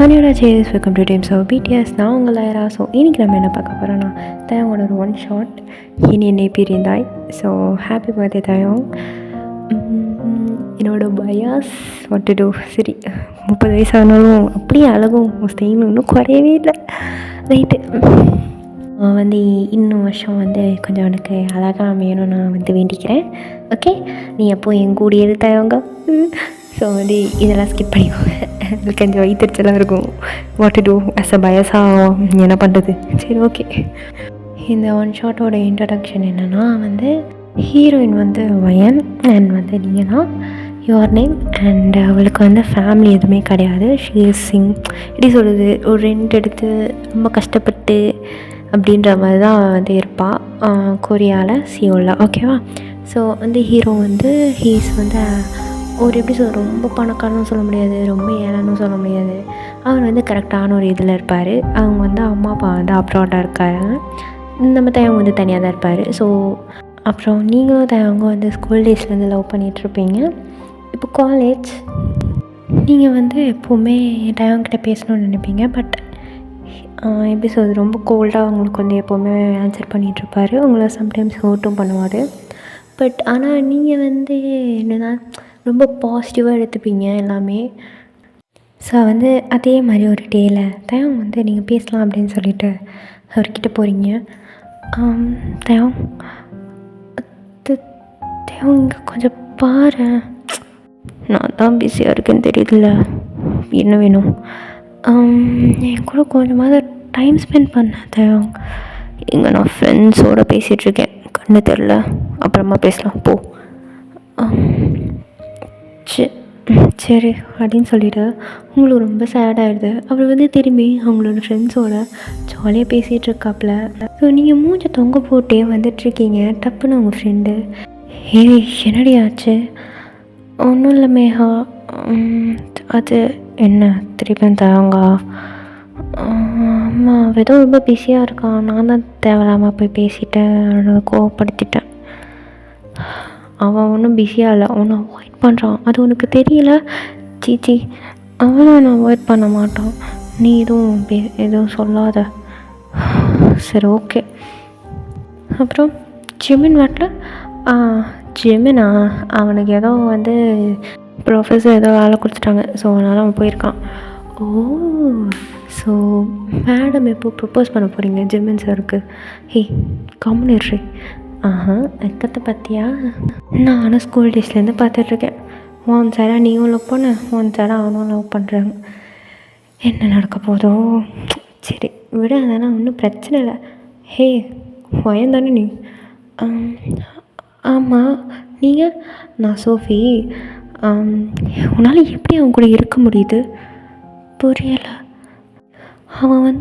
ஹனியோட சேஸ் welcome to teams of BTS. நான் உங்கள் லைரா. ஸோ இன்றைக்கி நம்ம என்ன பார்க்க போகிறோன்னா தயங்கோட ஒரு ஒன் ஷாட் இனி என்னை பிரிந்தாய். So happy birthday Taehyung. என்னோட பயாஸ் வாட் டு சரி 30 வயசானாலும் அப்படியே அழகும் ஸ்டெயின் இன்னும் குறையவே இல்லை. ரைட்டு இன்னும் வருஷம் கொஞ்சம் எனக்கு அழகாக அமையணும் நான் வேண்டிக்கிறேன். ஓகே, நீ அப்போ என் கூடிய தயங்க. ஸோ இதெல்லாம் ஸ்கிப் பண்ணிக்கோங்க. எனக்கு கொஞ்சம் வயிற்றுச்சலாக இருக்கும். What to do as a பயஸாக என்ன பண்ணுறது. சரி, ஓகே. இந்த ஒன் ஷாட்டோட இன்ட்ரடக்ஷன் என்னென்னா ஹீரோயின் வயன் அண்ட் நீங்கள் தான் யுவர் நேம். அண்ட் அவளுக்கு ஃபேமிலி எதுவுமே கிடையாது. ஷீ இஸ் சிங் எப்படி சொல்கிறது, ஒரு ரெண்ட் எடுத்து ரொம்ப கஷ்டப்பட்டு அப்படின்ற மாதிரி தான் இருப்பாள் கொரியாவில், சியோவில். ஓகேவா? ஸோ ஹீரோ ஹீஸ் ஒரு எப்படி சொல்ல, ரொம்ப பணக்காரனும் சொல்ல முடியாது, ரொம்ப ஏழைன்னு சொல்ல முடியாது. அவர் கரெக்டான ஒரு இதில் இருப்பார். அவங்க அம்மா அப்பா அப்ராடாக இருக்காங்க. நம்ம தயவங்க தனியாக தான் இருப்பார். ஸோ அப்புறம் நீங்களும் தயவங்க ஸ்கூல் டேஸ்லேருந்து லவ் பண்ணிகிட்ருப்பீங்க. இப்போ காலேஜ் நீங்கள் எப்போவுமே தயவங்கிட்ட பேசணும்னு நினைப்பீங்க. பட் எப்படி சொல்கிறது, ரொம்ப கோல்டாக அவங்களுக்கு எப்போவுமே ஆன்சர் பண்ணிகிட்ருப்பார். உங்களை சம்டைம்ஸ் ஹர்ட்டும் பண்ணுவார். பட் ஆனால் நீங்கள் என்னென்னா ரொம்ப பாசிட்டிவாக எடுத்துப்பீங்க எல்லாமே. ஸோ அதே மாதிரி ஒரு டேயில் தயம் நீங்கள் பேசலாம் அப்படின்னு சொல்லிட்டு அவர்கிட்ட போகிறீங்க. தயம் தயம் இங்கே கொஞ்சம் பாரு, நான் தான் பிஸியாக இருக்கேன்னு தெரியுதுல்ல, என்ன வேணும்? என் கூட கொஞ்சமாவது டைம் ஸ்பெண்ட் பண்ண தயம். இங்கே நான் ஃப்ரெண்ட்ஸோடு பேசிகிட்ருக்கேன், கண்ணு தெரில, அப்புறமா பேசலாம் போ. சரி அப்படின்னு சொல்லிவிட்டு உங்களுக்கு ரொம்ப சேடாகிடுது. அவர் திரும்பி அவங்களோட ஃப்ரெண்ட்ஸோட ஜாலியாக பேசிகிட்ருக்காப்புல. ஸோ நீங்கள் மூஞ்ச தொங்க போட்டே வந்துட்டுருக்கீங்க. டப்புன்னு அவங்க ஃப்ரெண்டு, ஏய் என்னடி ஆச்சு? ஒன்றும் இல்லை மேகா. அது என்ன திருப்பி தராங்க? ஆமாம், அவள் ஏதோ ரொம்ப பிஸியாக இருக்கான், நான் தான் தேவையில்லாமல் போய் பேசிட்டேன், அவனை கோவப்படுத்திட்டேன். அவன் ஒன்றும் பிஸியாக இல்லை, அவனை அவாய்ட் பண்ணுறான், அது உனக்கு தெரியல? சீச்சி, அவனும் என்னை அவாய்ட் பண்ண மாட்டான், நீ எதுவும் சொல்லாத. சரி, ஓகே. அப்புறம் ஜிமின் வாட்டில் ஜிமினா அவனுக்கு ஏதோ ப்ரொஃபஸர் ஏதோ வேலை கொடுத்துட்டாங்க. ஸோ அதனால் அவன் போயிருக்கான். ஓ, ஸோ மேடம் எப்போ ப்ரப்போஸ் பண்ண போகிறீங்க ஜிமின் சாருக்கு? ஹே கம்முனிட்ரி. வெக்கத்தை பார்த்தியா? நானும் ஸ்கூல் டேஸ்லேருந்து பார்த்துட்ருக்கேன். ஒன் சைடாக நீயும் லவ் பண்ண, ஒன் சைடாக அவனும் லவ் பண்ணுறாங்க. என்ன நடக்க போதோ? சரி விட, அதெல்லாம் ஒன்றும் பிரச்சனை இல்லை. ஹே வயந்தானே நீ? ஆமாம், நீங்கள்? நான் சோஃபி. உன்னால் எப்படி அவன் கூட இருக்க முடியுது? புரியலை. அவன்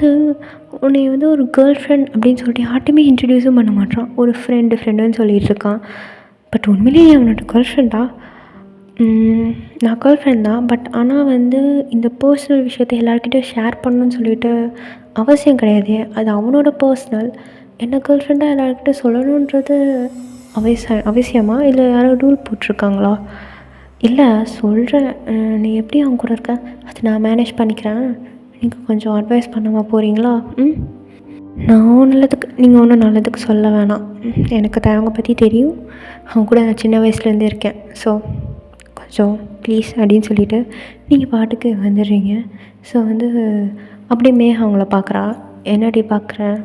உன்னை ஒரு கேர்ள் ஃப்ரெண்ட் அப்படின்னு சொல்லிட்டு யார்ட்டுமே இன்ட்ரடியூஸும் பண்ண மாட்டான். ஒரு ஃப்ரெண்டுன்னு சொல்லிகிட்டு இருக்கான். பட் உண்மையிலேயே அவனோட கேர்ள் ஃப்ரெண்டா? நான் கேர்ள் ஃப்ரெண்ட் தான். பட் ஆனால் இந்த பர்சனல் விஷயத்தை எல்லாருக்கிட்டையும் ஷேர் பண்ணணும்னு சொல்லிட்டு அவசியம் கிடையாது. அது அவனோட பர்சனல். என்ன கேர்ள் ஃப்ரெண்டாக எல்லாருக்கிட்ட சொல்லணுன்றது அவசியமா? இல்லை யாரோ ரூல் போட்டிருக்காங்களா? இல்லை சொல்கிறேன், நீ எப்படி அவங்க கூட இருக்க அது நான் மேனேஜ் பண்ணிக்கிறேன். நீங்கள் கொஞ்சம் அட்வைஸ் பண்ணாமல் போகிறீங்களா? நான் நல்லதுக்கு, நீங்கள் ஒன்றும் நல்லதுக்கு சொல்ல வேணாம். எனக்கு அவங்க பற்றி தெரியும். அவங்க கூட நான் சின்ன வயசுலேருந்தே இருக்கேன். ஸோ கொஞ்சம் ப்ளீஸ் அப்படின்னு சொல்லிவிட்டு நீங்கள் பாட்டுக்கு வந்துடுறீங்க. ஸோ அப்படியே மேக அவங்கள பார்க்குறா. என்னடி பார்க்குறேன்?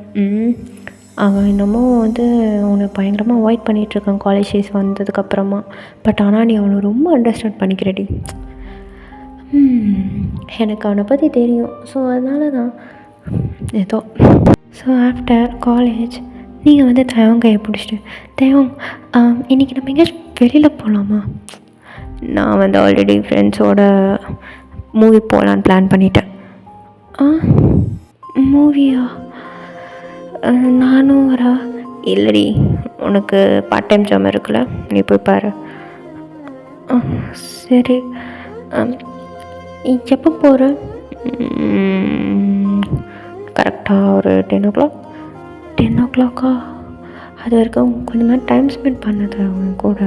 அவன் இன்னமும் அவனை பயங்கரமாக அவாய்ட் பண்ணிகிட்ருக்கான் காலேஜ் டேஸ் வந்ததுக்கப்புறமா. பட் ஆனால் நீ அவனை ரொம்ப அண்டர்ஸ்டாண்ட் பண்ணிக்கிறடி. எனக்கு அவனை பற்றி தெரியும். ஸோ அதனால தான் ஏதோ. ஸோ ஆஃப்டர் காலேஜ் நீங்கள் தயவம் கையை பிடிச்சிட்டு, தயவம் இன்றைக்கி நம்ம எங்கேயாச்சும் வெளியில் போகலாமா? நான் ஆல்ரெடி ஃப்ரெண்ட்ஸோட மூவி போகலான்னு பிளான் பண்ணிட்டேன். மூவியா? நானும் வரா? இல்லடி, உனக்கு பார்ட் டைம் ஜாப் இருக்குல்ல, நீ போய் பாரு. சரி, எப்போ போகிற? கரெக்டாக ஒரு 10 o'clock. 10 o'clock-ஆ? அது வரைக்கும் கொஞ்சம் நேரம் டைம் ஸ்பெண்ட் பண்ணது அவங்க கூட.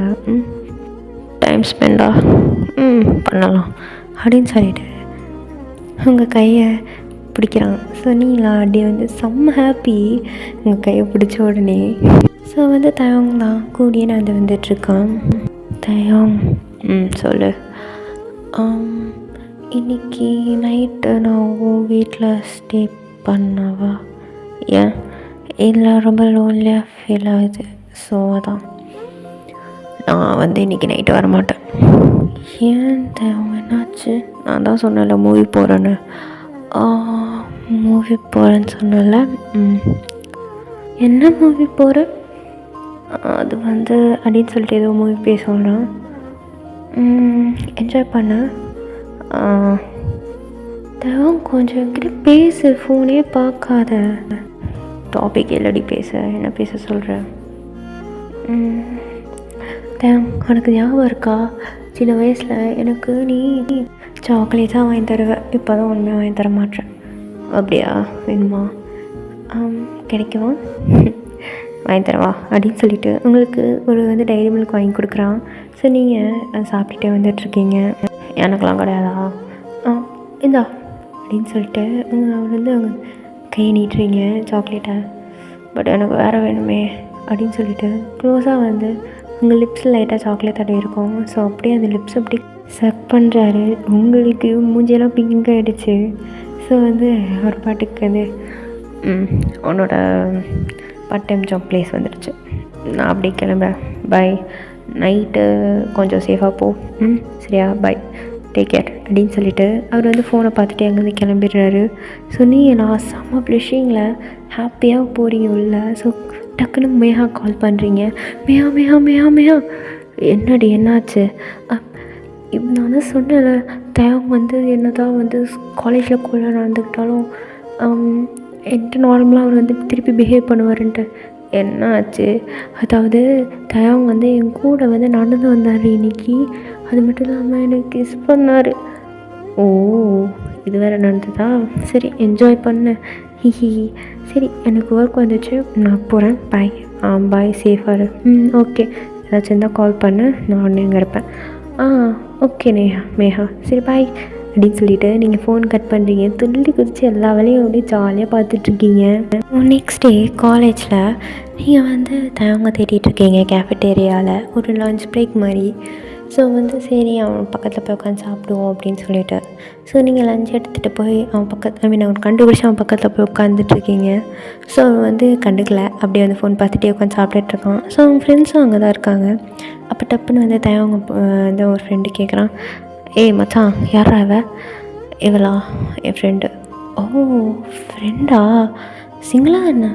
டைம் ஸ்பெண்டா? பண்ணலாம் அப்படின்னு சொல்லிட்டு உங்கள் கையை பிடிக்கிறான். ஸோ நீங்களா அப்படியே வந்து செம்ம ஹாப்பி உங்கள் கையை பிடிச்ச உடனே. ஸோ வந்து தயங் தான் கூடியே நான் வந்துட்டுருக்கான். தயங் சொல்லு. இன்றைக்கி நைட்டு நான் உன் வீட்டில் ஸ்டே பண்ணவா? ஏன் இல்லை, ரொம்ப லோன்லியாக ஃபீல் ஆகுது. ஸோ அதான் நான் வந்து இன்றைக்கி நைட்டு வரமாட்டேன். ஏன் தயங் என்னாச்சு? நான் தான் சொன்னேன்ல மூவி போகிறேன்னு. மூவி போகிறேன்னு சொன்னல. என்ன மூவி போகிற? அது வந்து அப்படின்னு சொல்லிட்டு ஏதோ மூவி பேச சொல்கிறான். என்ஜாய் பண்ண. தயவும் கொஞ்சம் என்கிட்ட பேசு, ஃபோனே பார்க்காத. டாபிக் இல்லடி பேச, என்ன பேச சொல்கிற? தயம், உனக்கு ஞாபகம் இருக்கா சின்ன வயசில் எனக்கு நீ சாக்லேட்டாக வாங்கி தருவேன், இப்போ தான் உண்மையாக வாங்கி தர மாட்டேன். அப்படியா? வேணுமா? கிடைக்குமா? வாங்கி தரவா அப்படின்னு சொல்லிட்டு உங்களுக்கு ஒரு வந்து டைரி மில்க் வாங்கி கொடுக்குறான். ஸோ நீங்கள் சாப்பிட்டுட்டே வந்துட்டுருக்கீங்க. எனக்கெலாம் கிடையாதா? இந்தா அப்படின்னு சொல்லிட்டு அவர் வந்து அவங்க கையை நீட்டுறீங்க சாக்லேட்டை. பட் எனக்கு வேறு வேணுமே அப்படின்னு சொல்லிட்டு க்ளோஸாக வந்து உங்கள் லிப்ஸில் லைட்டாக சாக்லேட் தடவி இருக்கும். ஸோ அப்படியே அந்த லிப்ஸ் அப்படி சக் பண்ணுறாரு. உங்களுக்கு மூஞ்சியெல்லாம் பிங்க் ஆகிடுச்சு. ஸோ வந்து ஒரு பாட்டுக்கு வந்து உன்னோட பார்ட் டைம் ஜாப் ப்ளேஸ் வந்துடுச்சு, நான் அப்படி கிளம்புறேன், பை, நைட்டு கொஞ்சம் சேஃபாக போ, சரியா, பை, டேக் கேர் அப்படின்னு சொல்லிவிட்டு அவர் வந்து ஃபோனை பார்த்துட்டு அங்கேருந்து கிளம்பிடுறாரு. ஸோ நான் செம்ம ப்ளஷிங்கில் ஹாப்பியாக போகிறீங்க உள்ள. ஸோ டக்குன்னு மேகா கால் பண்ணுறீங்க. மேகா மேகா மேகா மேகா என்னடி என்னாச்சு? நான் தான் சொன்னேன்ல, தயவு வந்து என்ன தான் வந்து காலேஜில் கூட நடந்துக்கிட்டாலும் என்கிட்ட நார்மலாக அவர் வந்து திருப்பி பிஹேவ் பண்ணுவாருன்ட்டு. என்ன ஆச்சு? அதாவது தயவு வந்து என் கூட வந்து நடந்து வந்தார் இன்றைக்கி. அது மட்டும் இல்லாமல் எனக்கு கிஸ் பண்ணார். ஓ, இது வேறு நடந்ததா? சரி, என்ஜாய் பண்ண. ஹிஹி. சரி, எனக்கு ஒர்க் வந்துச்சு, நான் போகிறேன், பாய். பாய், சேஃபாக. ஓகே, ஏதாச்சும் இருந்தால் கால் பண்ணு, நான் உடனே இங்கே இருப்பேன். ஓகே மேகா, சரி பாய் அப்படின்னு சொல்லிவிட்டு நீங்கள் ஃபோன் கட் பண்ணுறீங்க. துள்ளி குதித்து எல்லா வேலையும் அப்படியே ஜாலியாக பார்த்துட்ருக்கீங்க. நெக்ஸ்ட் டே காலேஜில் நீங்கள் வந்து தயங்க தேடிட்டுருக்கீங்க கேஃபெட்டேரியாவில் ஒரு லஞ்ச் பிரேக் மாதிரி. ஸோ வந்து சரி அவன் பக்கத்தில் போய் உட்காந்து சாப்பிடுவோம் அப்படின்னு சொல்லிட்டு ஸோ நீங்கள் லஞ்ச் எடுத்துகிட்டு போய் அவன் பக்கத்தில் அவன் கண்டுபிடிச்சி அவன் பக்கத்தில் போய் உட்காந்துட்ருக்கீங்க. ஸோ அவன் வந்து கண்டுக்கலை, அப்படியே வந்து ஃபோன் பார்த்துட்டே உட்காந்து சாப்பிட்டுட்ருக்கான். ஸோ அவங்க ஃப்ரெண்ட்ஸும் அங்கே தான் இருக்காங்க. அப்போ டப்புன்னு வந்து தயவங்க வந்து ஒரு ஃப்ரெண்டு கேட்குறான், ஏய் மச்சான், யாரா இவளா? என் ஃப்ரெண்டு. ஓ, ஃப்ரெண்டா? சிங்கிளா என்ன?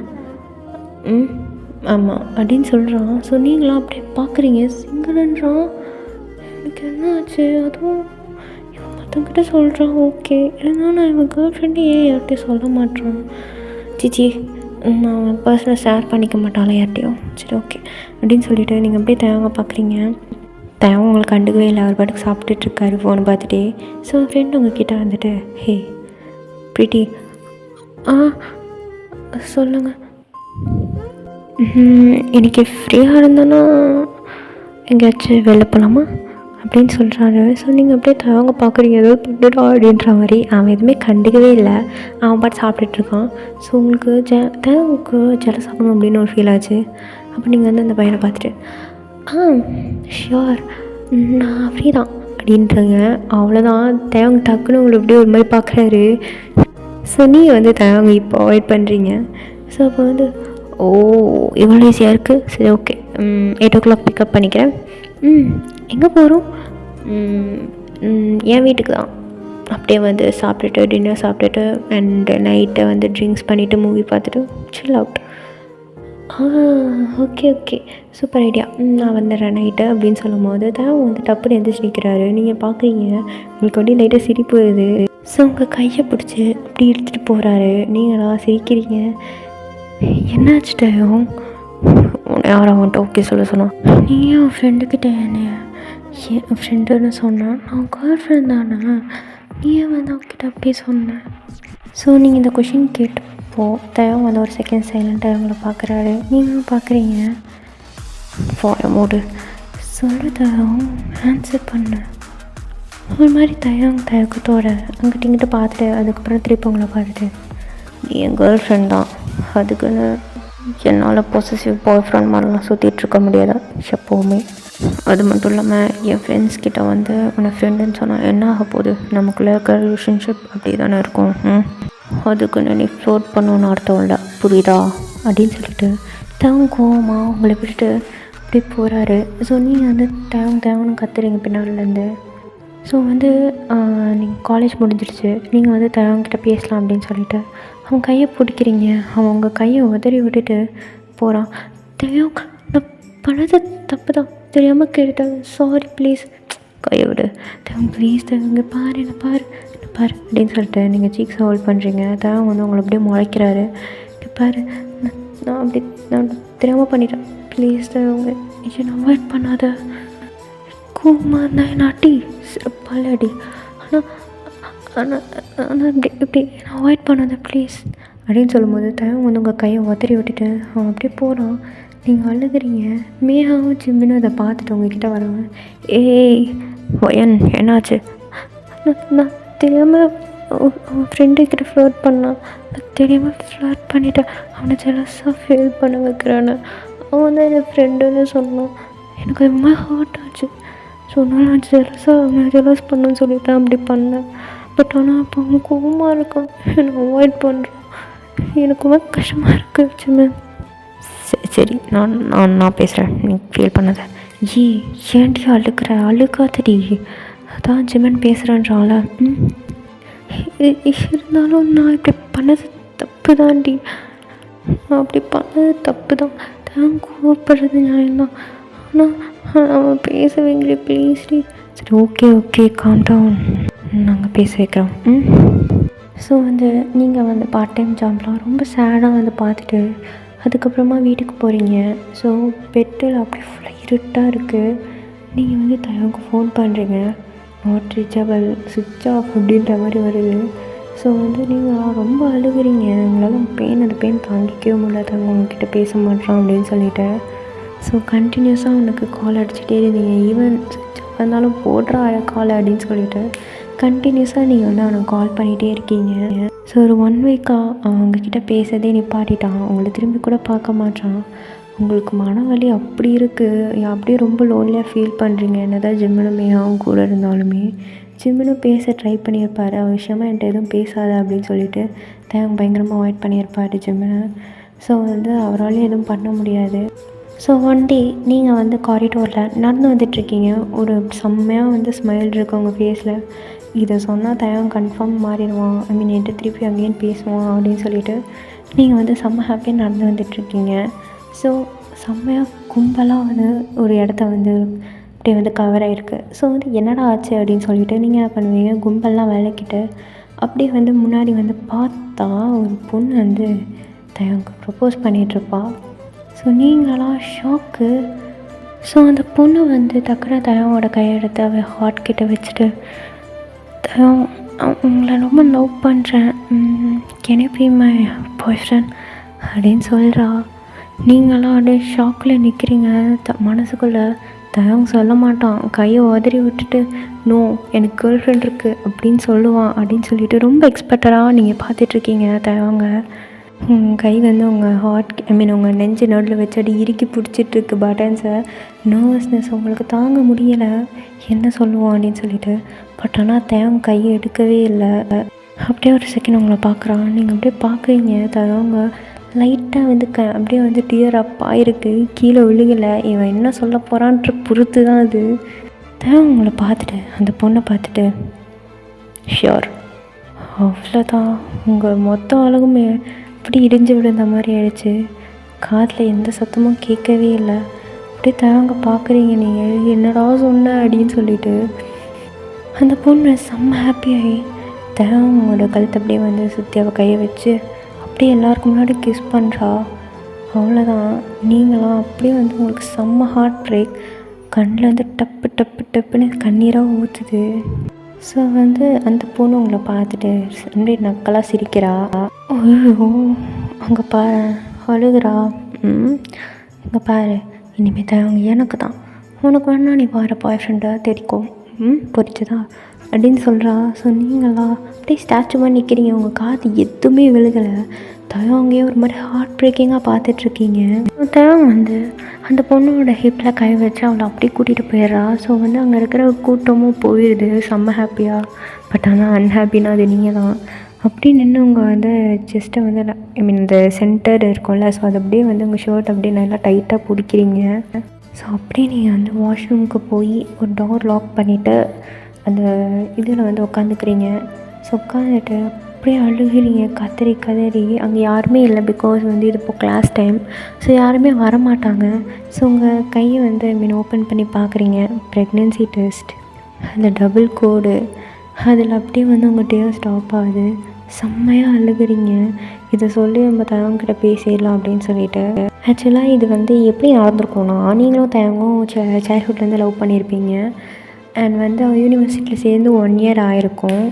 ஆமாம் அப்படின்னு சொல்கிறான். ஸோ நீங்களாம் அப்படியே பார்க்குறீங்க, சிங்கிள்ன்றான். எனக்கு என்ன ஆச்சு? அதுவும் இவன் மற்றவங்கிட்ட சொல்கிறான். ஓகே, இருந்தாலும் நான் இவன் கேர்ள் ஃப்ரெண்டு ஏன் யார்கிட்டையும் சொல்ல மாட்டான்? சிச்சி, நான் அவன் பர்சனல் ஷேர் பண்ணிக்க மாட்டாளே யார்கிட்டையும். சரி, ஓகே அப்படின்னு சொல்லிவிட்டு நீங்கள் அப்படியே தயவங்க பார்க்குறீங்க. தயவங்க உங்களுக்கு கண்டுக்கவே இல்லை, அவர் பாட்டுக்கு சாப்பிட்டுட்ருக்காரு ஃபோனை பார்த்துட்டே. ஸோ ஃப்ரெண்டு உங்ககிட்ட வந்துட்டு, ஹே ப்ரீட்டி, சொல்லுங்கள், இன்றைக்கி ஃப்ரீயாக இருந்தோன்னா எங்கேயாச்சும் வெளில போகலாமா அப்படின்னு சொல்கிறாரு. ஸோ நீங்கள் அப்படியே தயவங்க பார்க்குறீங்க, ஏதோ பண்ணுடா அப்படின்ற மாதிரி. அவன் எதுவுமே கண்டுக்கவே இல்லை, அவன் பாட்டு சாப்பிட்டுட்ருக்கான். ஸோ உங்களுக்கு தயவுக்கு ஜெலஸ் ஆகணும் அப்படின்னு ஒரு ஃபீல் ஆச்சு. அப்போ நீங்கள் வந்து அந்த பையனை பார்த்துட்டு, ஷியோர், நான் ஃப்ரீ தான் அப்படின்றங்க. அவ்வளோதான். தயவங்க டக்குன்னு உங்களை அப்படியே ஒரு மாதிரி பார்க்குறாரு. ஸோ நீங்கள் வந்து தயவங்க இப்போ அவாய்ட் பண்ணுறீங்க. ஸோ அப்போ வந்து, ஓ, இவ்வளோ ஈஸியாக இருக்குது, சரி ஓகே, 8 o'clock பிக்கப் பண்ணிக்கிறேன். எங்கே போகிறோம்? என் வீட்டுக்கு தான். அப்படியே வந்து சாப்பிட்டுட்டு டின்னர் சாப்பிட்டுட்டு அண்டு நைட்டை வந்து ட்ரிங்க்ஸ் பண்ணிவிட்டு மூவி பார்த்துட்டு chill out. Okay okay, super idea, நான் வந்துடுறேன் நைட்டு அப்படின்னு சொல்லும் போது தான் வந்து டப்புன்னு எந்திரிச்சு நிற்கிறாரு. நீங்கள் பார்க்குறீங்க, உங்களுக்கு அப்படியே லைட்டாக சிரிப்பு வருது. ஸோ உங்கள் கையை பிடிச்சி அப்படி எடுத்துகிட்டு போகிறாரு. நீங்களா சிரிக்கிறீங்க. என்னாச்சு டயம்? யாரும் அவன்கிட்ட ஓகே சொல்ல சொன்னான். நீ என் ஃப்ரெண்டுக்கிட்ட என்ன என் ஃப்ரெண்டுன்னு சொன்னான், நான் கேர்ள் ஃப்ரெண்ட் தானே, நீ வந்து அவங்ககிட்ட அப்படியே சொன்னேன். ஸோ நீங்கள் இந்த கொஷின் கேட்டுப்போ தயம் வந்து ஒரு செகண்ட் சைலண்ட்டாக அவங்கள பார்க்குறாரு. நீங்களும் பார்க்குறீங்க. ஃபார் மூடு சொல்லு தயம், ஆன்சர் பண்ண. ஒரு மாதிரி தயக்கத்தோட அங்கிட்ட இங்கிட்ட பார்த்துட்டு அதுக்கப்புறம் திருப்பி உங்களை பார்த்துட்டு, நீ என் கேர்ள் ஃப்ரெண்ட் தான், அதுக்குன்னு என்னால் பொசசிவ் பாய் ஃப்ரெண்ட் மாதிரிலாம் சுற்றிட்டுருக்க முடியாதா எப்போவுமே. அது மட்டும் இல்லாமல் என் ஃப்ரெண்ட்ஸ் கிட்ட வந்து உன்னை ஃப்ரெண்டுன்னு சொன்னால் என்ன ஆக போகுது, நமக்குள்ளே இருக்கிற ரிலேஷன்ஷிப் அப்படி தானே இருக்கும். அதுக்குன்னு நீ ஃப்ளோட் பண்ணணுன்னு அர்த்தம் இல்லை, புரியுதா அப்படின்னு சொல்லிட்டு கோவமா உங்களை விட்டுட்டு அப்படி போகிறாரு. ஸோ நீங்கள் வந்து தேவன்னு கத்துறீங்க பின்னாடிலேருந்து. ஸோ வந்து நீங்கள் காலேஜ் முடிஞ்சிடுச்சு, நீங்கள் வந்து கிட்ட பேசலாம் அப்படின்னு சொல்லிட்டு அவன் கையை பிடிக்கிறீங்க. அவன் உங்கள் கையை உதறி விட்டுட்டு போகிறான். நான் பண்ணது தப்பு தான், தெரியாமல் கேட்டேன், சாரி ப்ளீஸ், கையை விடு ப்ளீஸ், இங்கே பாரு என்ன பாரு அப்படின்னு சொல்லிட்டு நீங்கள் சீக்ஸ் ஹோல்ட் பண்ணுறீங்க. வந்து உங்களை அப்படியே முளைக்கிறாரு. பாரு நான் தெரியாமல் பண்ணிட்டேன், ப்ளீஸ் அவங்க என்னை அவாய்ட் பண்ணாத, கோமா இருந்தால் என்ன அடி, சிறப்பால் அடி, ஆனால் இப்படி என்னை அவாய்ட் பண்ணாத ப்ளீஸ் அப்படின்னு சொல்லும்போது வந்து உங்கள் கையை உதறி விட்டுட்டு அவன் அப்படியே போகிறான். நீங்கள் அழுகிறீங்க. மேகாவும் சிம்மினும் அதை பார்த்துட்டு உங்ககிட்ட வராங்க. ஏய் வயன் என்னாச்சு? நான் தெரியாமல் அவன் ஃப்ரெண்டுக்கிட்ட ஃப்ளோட் பண்ணான், நான் தெரியாமல் ஃப்ளோட் பண்ணிட்டேன், அவனை ஜெலஸாக ஃபீல் பண்ண வைக்கிறான்னு. அவன் தான் என் ஃப்ரெண்டுன்னு சொன்னான். எனக்கு ரொம்ப ஹர்ட் ஆச்சு. சொன்னாலும் நான் அவனை ஜெலஸ் பண்ணுன்னு சொல்லிவிட்டேன், அப்படி பண்ணேன். பட் ஆனால் அப்போ அவன் கோவமாக இருக்கான், என்னை அவாய்ட் பண்ணுறான். எனக்கு ரொம்ப கஷ்டமாக இருக்குது சிம்மன். சரி நான் பேசுகிறேன், நீ ஃபீல் பண்ணாத. ஏன்டி அழுக்காதடி, அதான் ஜிமன் பேசுகிறேன்றால. இருந்தாலும் நான் இப்படி பண்ணது தப்பு தான்டி, நான் அப்படி பண்ணது தப்பு தான் கோவப்படுறது நியாயம்தான். ஆனால் அவன் பேச வைங்களே ப்ளீஸ்டி. சரி ஓகே காம் டவுன், நாங்கள் பேச வைக்கிறோம். ஸோ வந்து நீங்கள் வந்து பார்ட் டைம் ஜாப்லாம் ரொம்ப சேடாக வந்து பார்த்துட்டு அதுக்கப்புறமா வீட்டுக்கு போகிறீங்க. ஸோ பெட்டில் அப்படியே ஃபுல்லாக இருட்டாக இருக்குது. நீங்கள் வந்து தயாவுக்கு ஃபோன் பண்ணுறீங்க, நாட் ரீச்சபிள், சுவிட்ச் ஆஃப் அப்படின்ற மாதிரி வருது. ஸோ வந்து நீங்கள் ரொம்ப அழுகுறீங்க. உங்களால் அந்த பெயின் தாங்கிக்கவே முடியல, உங்ககிட்ட பேச மாட்டோம் அப்படின்னு சொல்லிட்டு. ஸோ கண்டினியூஸாக உனக்கு கால் அடிச்சுட்டே இருந்தீங்க. ஈவன் சுவிட்ச் ஆஃப் இருந்தாலும் போடுறா கால் அப்படின்னு சொல்லிட்டு கண்டினியூஸாக நீங்கள் வந்து அவனுக்கு கால் பண்ணிகிட்டே இருக்கீங்க. ஸோ ஒரு 1 வீக்காக அவங்கக்கிட்ட பேசுறதே நிப்பாட்டிட்டான், உங்களை திரும்பி கூட பார்க்க மாட்டான். உங்களுக்கு மனவலி அப்படி இருக்குது, அப்படியே ரொம்ப லோன்லியாக ஃபீல் பண்ணுறீங்க. என்னதான் ஜிம்மினும் மேகாவும் கூட இருந்தாலுமே. ஜிம்மினும் பேச ட்ரை பண்ணியிருப்பார், அவன் விஷயமா என்கிட்ட எதுவும் பேசாத அப்படின்னு சொல்லிட்டு பயங்கரமாக அவாய்ட் பண்ணியிருப்பார் ஜிம்மினை. ஸோ வந்து அவரால் எதுவும் பண்ண முடியாது. ஸோ ஒன் டே நீங்கள் வந்து காரிடோரில் நடந்து வந்துட்டுருக்கீங்க. ஒரு செம்மையாக வந்து ஸ்மைல் இருக்குது உங்கள் ஃபேஸில். இதை சொன்னால் கன்ஃபார்ம் மாறிடுவான், என்கிட்ட திருப்பி அங்கேயும் பேசுவான் அப்படின்னு சொல்லிட்டு நீங்கள் வந்து செம்ம ஹாப்பியாக நடந்து வந்துட்டுருக்கீங்க. ஸோ செம்மையாக கும்பலாக வந்து ஒரு இடத்த வந்து அப்படியே வந்து கவர் ஆகிருக்கு. ஸோ வந்து என்னடா ஆச்சு அப்படின்னு சொல்லிட்டு நீங்கள் என்ன பண்ணுவீங்க, கும்பல்லாம் விளக்கிட்டு அப்படியே வந்து முன்னாடி வந்து பார்த்தா ஒரு பொண்ணு வந்து ப்ரப்போஸ் பண்ணிகிட்ருப்பா. ஸோ நீங்களாம் ஷாக்கு. ஸோ அந்த பொண்ணு வந்து தயாவோட கையெடுத்து அவள் ஹார்ட் கிட்ட வச்சுட்டு, உங்களை ரொம்ப லவ் பண்ணுறேன், can you be my boyfriend அப்படின்னு சொல்கிறா. நீங்களாம் அப்படியே ஷாக்கில் நிற்கிறீங்க. மனசுக்குள்ளே சொல்ல மாட்டான், கையை உதறி விட்டுட்டு நோ எனக்கு கேர்ள் ஃப்ரெண்ட் இருக்குது அப்படின்னு சொல்லுவான் அப்படின்னு சொல்லிட்டு ரொம்ப எக்ஸ்பெக்டடாக நீங்கள் பார்த்துட்ருக்கீங்க. தயவங்க கை வந்து உங்கள் ஹார்ட் உங்கள் நெஞ்சு நடுவில் வச்சு அடி இறுக்கி பிடிச்சிட்ருக்கு பட்டன்ஸை. நர்வஸ்னஸ் உங்களுக்கு தாங்க முடியலை, என்ன சொல்லுவோம் அப்படின்னு சொல்லிட்டு. பட் ஆனால் தேவங்க கையை எடுக்கவே இல்லை. அப்படியே ஒரு செகண்ட் உங்களை பார்க்குறான். நீங்கள் அப்படியே பார்க்குறீங்க, தயவங்க லைட்டாக வந்து அப்படியே வந்து டியர் அப் ஆகிருக்கு, கீழே விழுகலை. இவன் என்ன சொல்ல போகிறான்ற பொறுத்து தான் அது. தேவன் உங்களை பார்த்துட்டு அந்த பொண்ணை பார்த்துட்டு, ஷியோர் அவ்வளோதான், உங்கள் மொத்த அழகுமே அப்படி இடிஞ்சு விழுந்த மாதிரி ஆயிடுச்சு. காதில் எந்த சத்தமும் கேட்கவே இல்லை. அப்படியே தயங்க பார்க்குறீங்க, நீங்கள் என்னடா சொன்ன அப்படின்னு சொல்லிட்டு. அந்த பொண்ணு செம்ம ஹாப்பியாகி தயவங்களோட கழுத்தை அப்படியே வந்து சுற்றி அவள் கையை வச்சு அப்படியே எல்லாருக்கும் முன்னாடி கிஸ் பண்ணுறா. அவ்வளோதான், நீங்களாம் அப்படியே வந்து உங்களுக்கு செம்ம ஹார்ட் பிரேக். கண்ணில் வந்து டப்பு டப்பு டப்புன்னு கண்ணீராக ஊற்றுது. ஸோ வந்து அந்த பொண்ணு உங்களை பார்த்துட்டு அப்படியே நக்கலாக சிரிக்கிறா. ஐயோ அங்கே பாரு அழுகிறா. இங்கே பாரு, இனிமேல் அவங்க எனக்கு தான், உனக்கு வேணா நீ பாரு பாய் ஃப்ரெண்டாக தெரிக்கோ, புரிச்சுதா? அப்படின்னு சொல்கிறா. சொன்னீங்களா அப்படியே ஸ்டாச்சு மாதிரி நிற்கிறீங்க, உங்கள் காது எதுவுமே விழுகலை. தயவங்கேயே ஒரு மாதிரி ஹார்ட் பிரேக்கிங்காக பார்த்துட்ருக்கீங்க. தயவம் வந்து அந்த பொண்ணோட ஹிப்பில் கை வச்சு அவளை அப்படியே கூட்டிகிட்டு போயிடுறா. ஸோ வந்து அங்கே இருக்கிற கூட்டமும் போயிடுது செம்ம ஹாப்பியாக. பட் ஆனால் அன்ஹாப்பின்னா அது நீங்கள் தான். அப்படி நின்று உங்கள் வந்து செஸ்ட்டை வந்து ஐ மீன் இந்த சென்டர் இருக்கும்ல, ஸோ அது அப்படியே வந்து உங்கள் ஷர்ட் அப்படியே நல்லா டைட்டாக பிடிக்கிறீங்க. ஸோ அப்படியே நீங்கள் வந்து வாஷ்ரூமுக்கு போய் ஒரு டோர் லாக் பண்ணிவிட்டு அந்த இதில் வந்து உட்காந்துக்கிறீங்க. ஸோ உட்காந்துட்டு அப்படியே அழுகிறீங்க, கதறி. அங்கே யாருமே இல்லை, பிகாஸ் வந்து இது இப்போ கிளாஸ் டைம். ஸோ யாருமே வரமாட்டாங்க. ஸோ உங்கள் கையை வந்து ஐ மீன் ஓப்பன் பண்ணி பார்க்குறீங்க. ப்ரெக்னென்சி டெஸ்ட், அந்த டபுள் கோடு, அதில் அப்படியே வந்து உங்கள் டேர் ஸ்டாப் ஆகுது. செம்மையாக அழுகிறீங்க. இதை சொல்லி நம்ம தயவங்கிட்ட பேசிடலாம் அப்படின்னு சொல்லிட்டு. ஆக்சுவலாக இது வந்து எப்படி நடந்திருக்கோன்னா, நீங்களும் தயங்கும் சைல்ட்ஹுட்லேருந்து லவ் பண்ணியிருப்பீங்க. அண்ட் வந்து யூனிவர்சிட்டியில் சேர்ந்து 1 year ஆகிருக்கும்.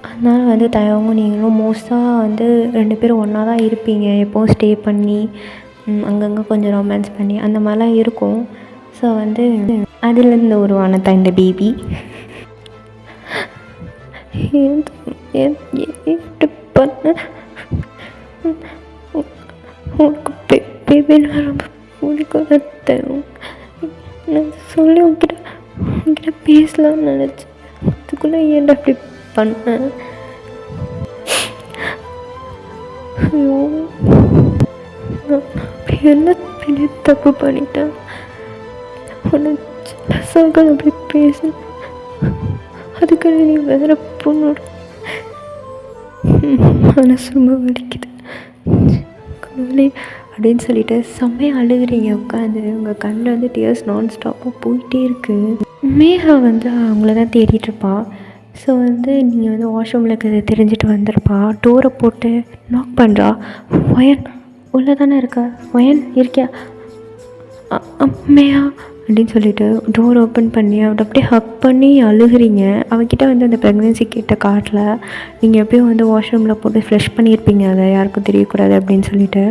அதனால் வந்து தயவங்கும் நீங்களும் மோஸ்ட்டாக வந்து 2 பேரும் ஒன்றா தான் இருப்பீங்க. எப்போவும் ஸ்டே பண்ணி அங்கங்கே கொஞ்சம் ரொமான்ஸ் பண்ணி அந்த மாதிரிலாம் இருக்கும். ஸோ வந்து அதுலேருந்து உருவானதான் இந்த பேபி. பண்ண உனக்கு பேபின்னா ரொம்ப பிடிக்கும். நான் சொல்லி உங்ககிட்ட பேசலாம்னு நினச்சேன். அதுக்குள்ளே ஏன்டா அப்படி பண்ணேன்? ஐயோ, அப்படி என்ன பெரிய தப்பு பண்ணிட்டேன். உனக்கு அப்படி பேச, அதுக்கு நீ வேற பொண்ணோட மனசு ரொம்ப வலிக்குது அப்படின்னு சொல்லிட்டு செம்மையாக அழுகிறீங்க உட்காந்து. உங்கள் கண்ணில் வந்து டியர்ஸ் நான் ஸ்டாப்பாக போயிட்டே இருக்குது. மேகா வந்து அவங்கள தான் தேடிட்டுருப்பா. ஸோ வந்து நீங்கள் வந்து வாஷ்ரூமில் இருக்கிறத தெரிஞ்சுட்டு வந்திருப்பா. டோரை போட்டு நாக் பண்ணுறா. ஒயன் உள்ளே தானே இருக்கா? ஒயன் இருக்கியா? அம்மையா அப்படின்னு சொல்லிட்டு டோர் ஓப்பன் பண்ணி அவட அப்படியே ஹக் பண்ணி அழுகிறீங்க. அவகிட்ட வந்து அந்த ப்ரெக்னென்சி கிட்ட காட்டில் நீங்கள் எப்படியும் வந்து வாஷ்ரூமில் போட்டு ஃப்ரெஷ் பண்ணியிருப்பீங்க, அதை யாருக்கும் தெரியக்கூடாது அப்படின்னு சொல்லிட்டு.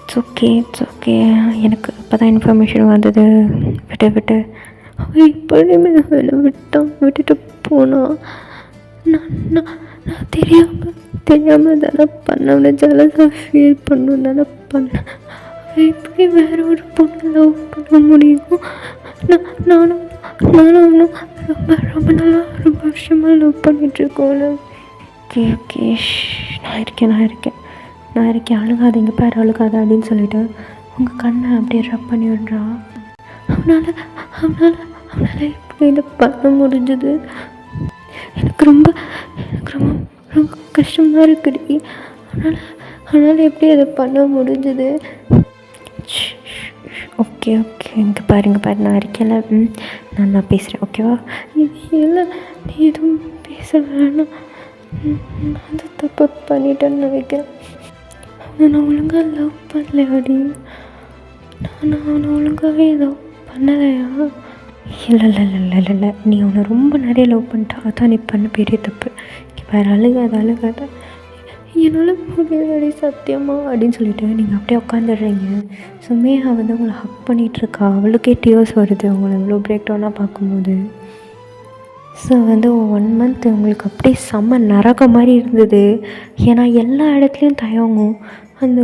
இட்ஸ் ஓகே எனக்கு இப்போ தான் இன்ஃபர்மேஷன் வந்தது. விட்டு அவன் இப்படியுமே என்னை விட்டுட்டு போனான். நான் தெரியாமல் தானே பண்ண, ஜலசாக ஃபீல் பண்ணணும் தானே பண்ணேன். எப்படி வேற ஒரு பொண்ணு லவ் பண்ண முடியும்? நானும் ரொம்ப நாளாக ரொம்ப வருஷமாக லவ் பண்ணிகிட்ருக்கோம்ல. ஓகே நான் இருக்கேன் அழுகாதீங்க பாரு, அழுகாத அப்படின்னு சொல்லிட்டு உங்கள் கண்ணை அப்படியே ரப் பண்ணி விடுறா. அவனால் எப்படி இதை பண்ண முடிஞ்சது? எனக்கு ரொம்ப கஷ்டமாக இருக்குடி. அதனால் எப்படி அதை பண்ண முடிஞ்சது? ஓகே இங்கே பாரு நான் இருக்கேன்ல, நான் பேசுகிறேன் ஓகேவா? இல்லை நீ எதுவும் பேச வேணாம். நான் அந்த தப்பு பண்ணிட்டேன்னு நினைக்கிறேன். நான் ஒழுங்காக லவ் பண்ணலையாடி? நான் அவனை ஒழுங்காகவே லவ் பண்ணலையா? இல்லை நீ அவனை ரொம்ப நிறைய லவ் பண்ணிட்டா, அதான் நீ பண்ண பெரிய தப்பு. இங்கே பாரு, அழுகாத என்னால் முடியலடி சத்தியமா அப்படின்னு சொல்லிட்டு நீங்கள் அப்படியே உட்காந்துடுறீங்க. ஸோ மேகா வந்து உங்களை ஹக் பண்ணிகிட்ருக்கா. அவளுக்கே டியர்ஸ் வருது உங்களை இவ்வளோ பிரேக் டவுனாக பார்க்கும்போது. ஸோ வந்து 1 month உங்களுக்கு அப்படியே செம்ம நரகம் மாதிரி இருந்தது. ஏன்னா எல்லா இடத்துலையும் தயங்கும். அந்த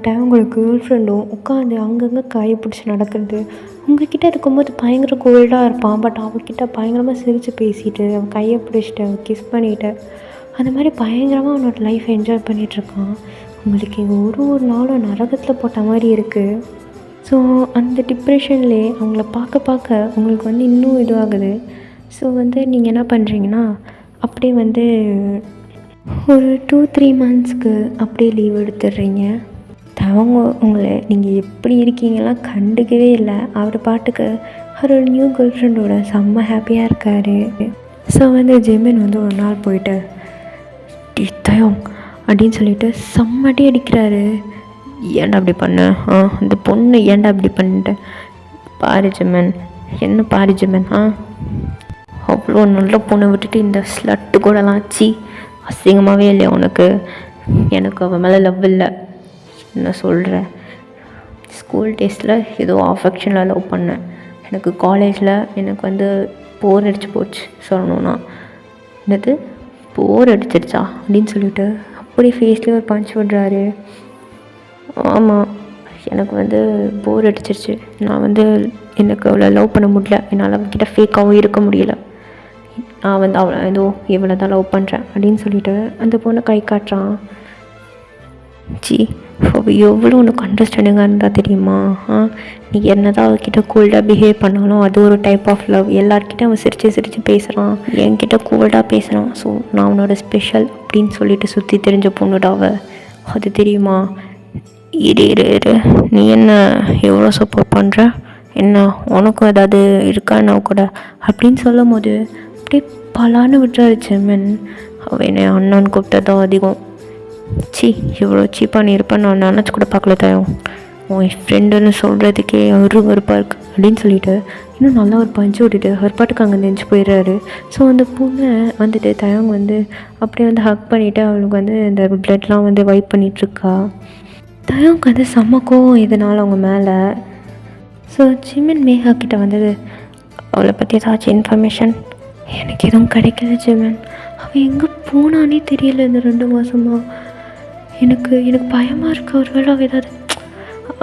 தயவங்களோட கேர்ள் ஃப்ரெண்டும் உட்காந்து அங்கங்கே காய பிடிச்சி நடக்கிறது. உங்ககிட்ட இருக்கும்போது பயங்கர கோல்டாக இருப்பான். பட் அவகிட்ட பயங்கரமாக சிரித்து பேசிட்டு அவன் கையை பிடிச்சிட்டு அவன் கிஸ் பண்ணிவிட்டு அந்த மாதிரி பயங்கரமாக அவனோட லைஃப் என்ஜாய் பண்ணிகிட்ருக்கான். உங்களுக்கு ஒரு நாளும் நரகத்தில் போட்ட மாதிரி இருக்குது. ஸோ அந்த டிப்ரெஷன்லேயே அவங்கள பார்க்க உங்களுக்கு வந்து இன்னும் இதுவாகுது. ஸோ வந்து நீங்கள் என்ன பண்ணுறீங்கன்னா, அப்படியே வந்து ஒரு 2-3 monthsக்கு அப்படியே லீவ் எடுத்துடுறீங்க. அவங்க உங்களை நீங்கள் எப்படி இருக்கீங்கலாம் கண்டுக்கவே இல்லை. அவர் பாட்டுக்கு அவரோட நியூ கேர்ள் ஃப்ரெண்டோட செம்ம ஹாப்பியாக இருக்கார். ஸோ வந்து ஜெமின் வந்து ஒரு நாள் போயிட்டு தயம் அப்படின்னு சொல்லிட்டு செம்மடி அடிக்கிறாரு. ஏன்டா அப்படி பண்ண? அந்த பொண்ணு ஏன்டா அப்படி பண்ணிட்ட? பாரு ஜெமன் அவ்வளோ நல்ல பொண்ணை விட்டுட்டு இந்த ஸ்லட்டு கூடலாம் ஆச்சு. அசிங்கமாகவே இல்லையா உனக்கு? எனக்கு அவன் மேலே லவ் இல்லை. என்ன சொல்கிற? ஸ்கூல் டேஸில் ஏதோ அஃபெக்ஷனில் லவ் பண்ணேன். எனக்கு காலேஜில் எனக்கு வந்து போர் அடிச்சு போச்சு சொல்லணும்னா. என்னது போர் அடிச்சிருச்சா அப்படின்னு சொல்லிட்டு அப்படியே ஃபேஸ்லேயே ஒரு பஞ்ச் விடுறாரு. ஆமாம், எனக்கு வந்து போர் அடிச்சிருச்சு. நான் வந்து எனக்கு அவளை லவ் பண்ண முடியல, என்னால் அவங்கக்கிட்ட ஃபேக்காகவும் இருக்க முடியல. நான் வந்து அவளை ஏதோ இவளை தான் லவ் பண்ணுறேன் அப்படின்னு சொல்லிட்டு அந்த பொண்ணை கை காட்டுறான். ஜி, அவள் எவ்வளோ உனக்கு அண்டர்ஸ்டாண்டிங்காக இருந்தால் தெரியுமா? நீ என்ன தான் அவகிட்ட கூல்டாக பிஹேவ் பண்ணாலும் அது ஒரு டைப் ஆஃப் லவ். எல்லார்கிட்ட அவன் சிரித்து பேசுகிறான், என்கிட்ட கூல்டாக பேசுகிறான். ஸோ நான் அவனோட ஸ்பெஷல் அப்படின்னு சொல்லிட்டு சுற்றி தெரிஞ்ச பொண்ணுடா அவள், அது தெரியுமா? இரு நீ என்ன எவ்வளோ சப்போர்ட் பண்ணுற, என்ன உனக்கும் ஏதாவது இருக்கான்னா கூட அப்படின்னு சொல்லும் போது அப்படியே பலான்னு விட்டுறாரு ஜெமின். அவன் என்னை அண்ணான்னு கூப்பிட்டதான் அதிகம். இவ்வளோ சீப்பாக நீ இருப்பேன் நான் நினச்சி கூட பார்க்கல தயம். உன் ஃப்ரெண்டுன்னு சொல்கிறதுக்கே வெறுப்பாக இருக்குது அப்படின்னு சொல்லிட்டு இன்னும் நல்லா ஒரு பஞ்சு விட்டுட்டு அவர் பாட்டுக்கு அங்கே நெஞ்சு போயிடுறாரு. ஸோ அந்த பொண்ணை வந்துட்டு தயங்க வந்து அப்படியே வந்து ஹக் பண்ணிவிட்டு அவளுக்கு வந்து இந்த பிளட்லாம் வந்து வைப் பண்ணிகிட்ருக்கா. தயவுக்கு வந்து செம்ம கோவம் இதனால் அவங்க மேலே. ஸோ ஜிமின் மேகா கிட்ட வந்தது, அவளை பற்றி ஏதாச்சும் இன்ஃபர்மேஷன்? எனக்கு எதுவும் கிடைக்கல ஜிமின், அவள் எங்கே போனானே தெரியல இந்த 2 மாதமாக. எனக்கு பயமாக இருக்குது, ஒரு வேளை அவள் ஏதாவது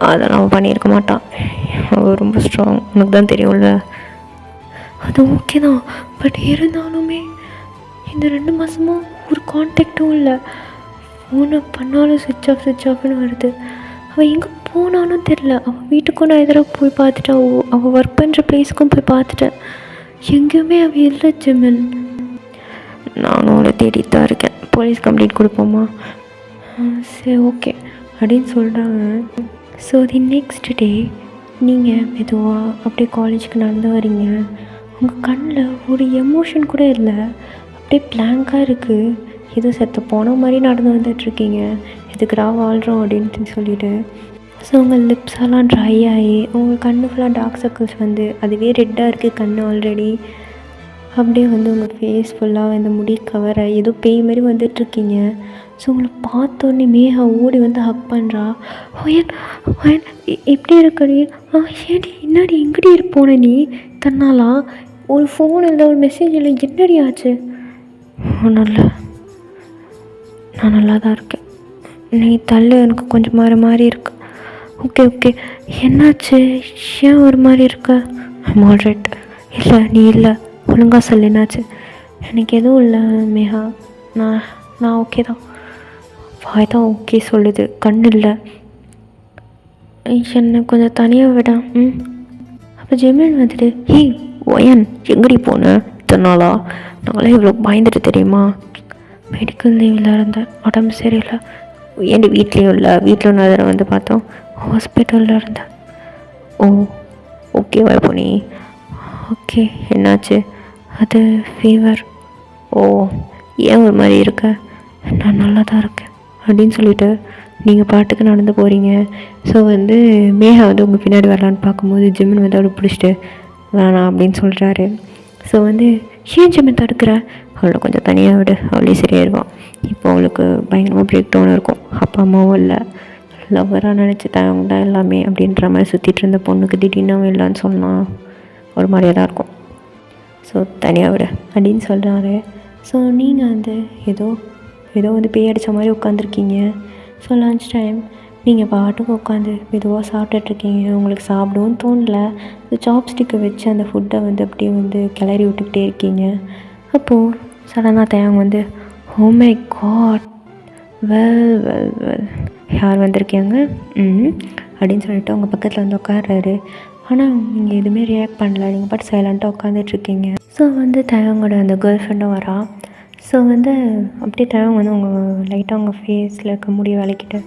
அதெல்லாம் அவள் பண்ணியிருக்க மாட்டான். அவள் ரொம்ப ஸ்ட்ராங், உனக்கு தான் தெரியும்ல. அது ஓகே தான், பட் இருந்தாலுமே இந்த 2 மாதமாக ஒரு கான்டாக்டும் இல்லை. ஃபோனை பண்ணாலும் சுவிட்ச் ஆஃப்னு வருது. அவள் எங்கே போனாலும் தெரில. அவள் வீட்டுக்கும் நான் எதிராக போய் பார்த்துட்டேன், அவள் ஒர்க் பண்ணுற பிளேஸுக்கும் போய் பார்த்துட்டேன், எங்கேயுமே அவள் இல்லை ஜிமின். நானும் அவளை தேடிட்டு தான் இருக்கேன். போலீஸ் கம்ப்ளைண்ட் கொடுப்போமா? சரி ஓகே அப்படின்னு சொல்கிறாங்க. ஸோ தி நெக்ஸ்ட் டே நீங்கள் மெதுவாக அப்படியே காலேஜுக்கு நடந்து வரீங்க. உங்கள் கண்ணில் ஒரு எமோஷன் கூட இல்லை, அப்படியே பிளாங்காக இருக்குது. ஏதோ செத்து போன மாதிரி நடந்து வந்துட்டுருக்கீங்க. எதுக்குடா வாழ்கிறோம் அப்படின்ட்டு சொல்லிவிட்டு. ஸோ உங்கள் லிப்ஸெல்லாம் ட்ரை ஆகி உங்கள் கண்ணு ஃபுல்லாக டார்க் சர்க்கிள்ஸ் வந்து அதுவே ரெட்டாக இருக்குது கண் ஆல்ரெடி. அப்படியே வந்து உங்கள் ஃபேஸ் ஃபுல்லாக இந்த முடி கவர் ஆகி ஏதோ பேய் மாதிரி வந்துட்டுருக்கீங்க. ஸோ உங்களை பார்த்தோன்னே மேகா ஓடி வந்து ஹக் பண்ணுறா. ஒயன் எப்படி இருக்கடி? ஏடி என்னடி எங்கடி போன நீ? தன்னாலா ஒரு ஃபோன் இல்லை, ஒரு மெசேஜ் இல்லை, என்னடி ஆச்சு? நான் நல்லா தான் இருக்கேன், நீ தள்ளு, எனக்கு கொஞ்சம் மாறி இருக்கு. ஓகே என்னாச்சு? ஏன் ஒரு மாதிரி இருக்க? மாட்ரேட். இல்லை நீ இல்லை, ஒழுங்காக சொல்லு என்னாச்சு? எனக்கு எதுவும் இல்லை மேகா, நான் ஓகே தான். வாய் தான் ஓகே சொல்லுது, கண் இல்லை. என்னை கொஞ்சம் தனியாக விட. அப்போ ஜெமின் வந்துட்டு, ஒயன் எங்கடி போன இத்தனாலா? நாங்களே இவ்வளோ பயந்துட்டு தெரியுமா? மெடிக்கல் லீவில் இருந்தேன், உடம்பு சரியில்லை. என் வீட்லேயும் இல்லை, வீட்டில் நான் வந்து பார்த்தோம், ஹாஸ்பிட்டலில் இருந்தேன். ஓ ஓகேவா இப்போ நீ? ஓகே என்னாச்சு? அது ஃபீவர். ஓ ஏன் ஒரு மாதிரி இருக்க? நான் நல்லா தான் இருக்கேன் அப்படின்னு சொல்லிவிட்டு நீங்கள் பாட்டுக்கு நடந்து போகிறீங்க. ஸோ வந்து மேகா வந்து உங்கள் பின்னாடி வரலான்னு பார்க்கும்போது ஜிமின் வந்து அவளை பிடிச்சிட்டு வேணாம் அப்படின்னு சொல்கிறாரு. ஸோ வந்து ஏன் ஜிமின் தடுக்கிற? அவளை கொஞ்சம் தனியாக விடு, அவளே சரியாயிடுவான். இப்போ அவளுக்கு பயங்கரமாக பிரேக் டவுன் இருக்கும். அப்பா அம்மாவும் இல்லை, லவ்வராக நினச்சி அவங்க தான் எல்லாமே அப்படின்ற மாதிரி சுற்றிட்டு இருந்த பொண்ணுக்கு திடீர்னு இல்லைன்னு சொன்னால் ஒரு மாதிரியாக தான் இருக்கும். ஸோ தனியாக விடு அப்படின்னு சொல்கிறாரு. ஸோ நீங்கள் வந்து ஏதோ வந்து பேய் அடித்த மாதிரி உட்காந்துருக்கீங்க. ஸோ லன்ச் டைம் நீங்கள் பாட்டுக்கு உட்காந்து மெதுவாக சாப்பிட்டுட்ருக்கீங்க. உங்களுக்கு சாப்பிடவும் தோணலை. இந்த சாப்ஸ்டிக்கை வச்சு அந்த ஃபுட்டை வந்து அப்படியே வந்து கிளறி விட்டுக்கிட்டே இருக்கீங்க. அப்போது சடனாக தேவங்க வந்து, ஓ மை காட், வெல் யார் வந்திருக்கீங்க அப்படின்னு சொல்லிட்டு அவங்க பக்கத்தில் வந்து உட்காடுறாரு. ஆனால் நீங்கள் எதுவுமே ரியாக்ட் பண்ணல, நீங்கள் பாட்டு சைலண்ட்டாக உட்காந்துட்ருக்கீங்க. ஸோ வந்து தேவங்களோட அந்த கேர்ள் ஃப்ரெண்டும் வரா. ஸோ வந்து அப்படியே தேவங்க வந்து உங்கள் லைட்டாக உங்கள் ஃபேஸில் இருக்க முடிய விளக்கிட்டு,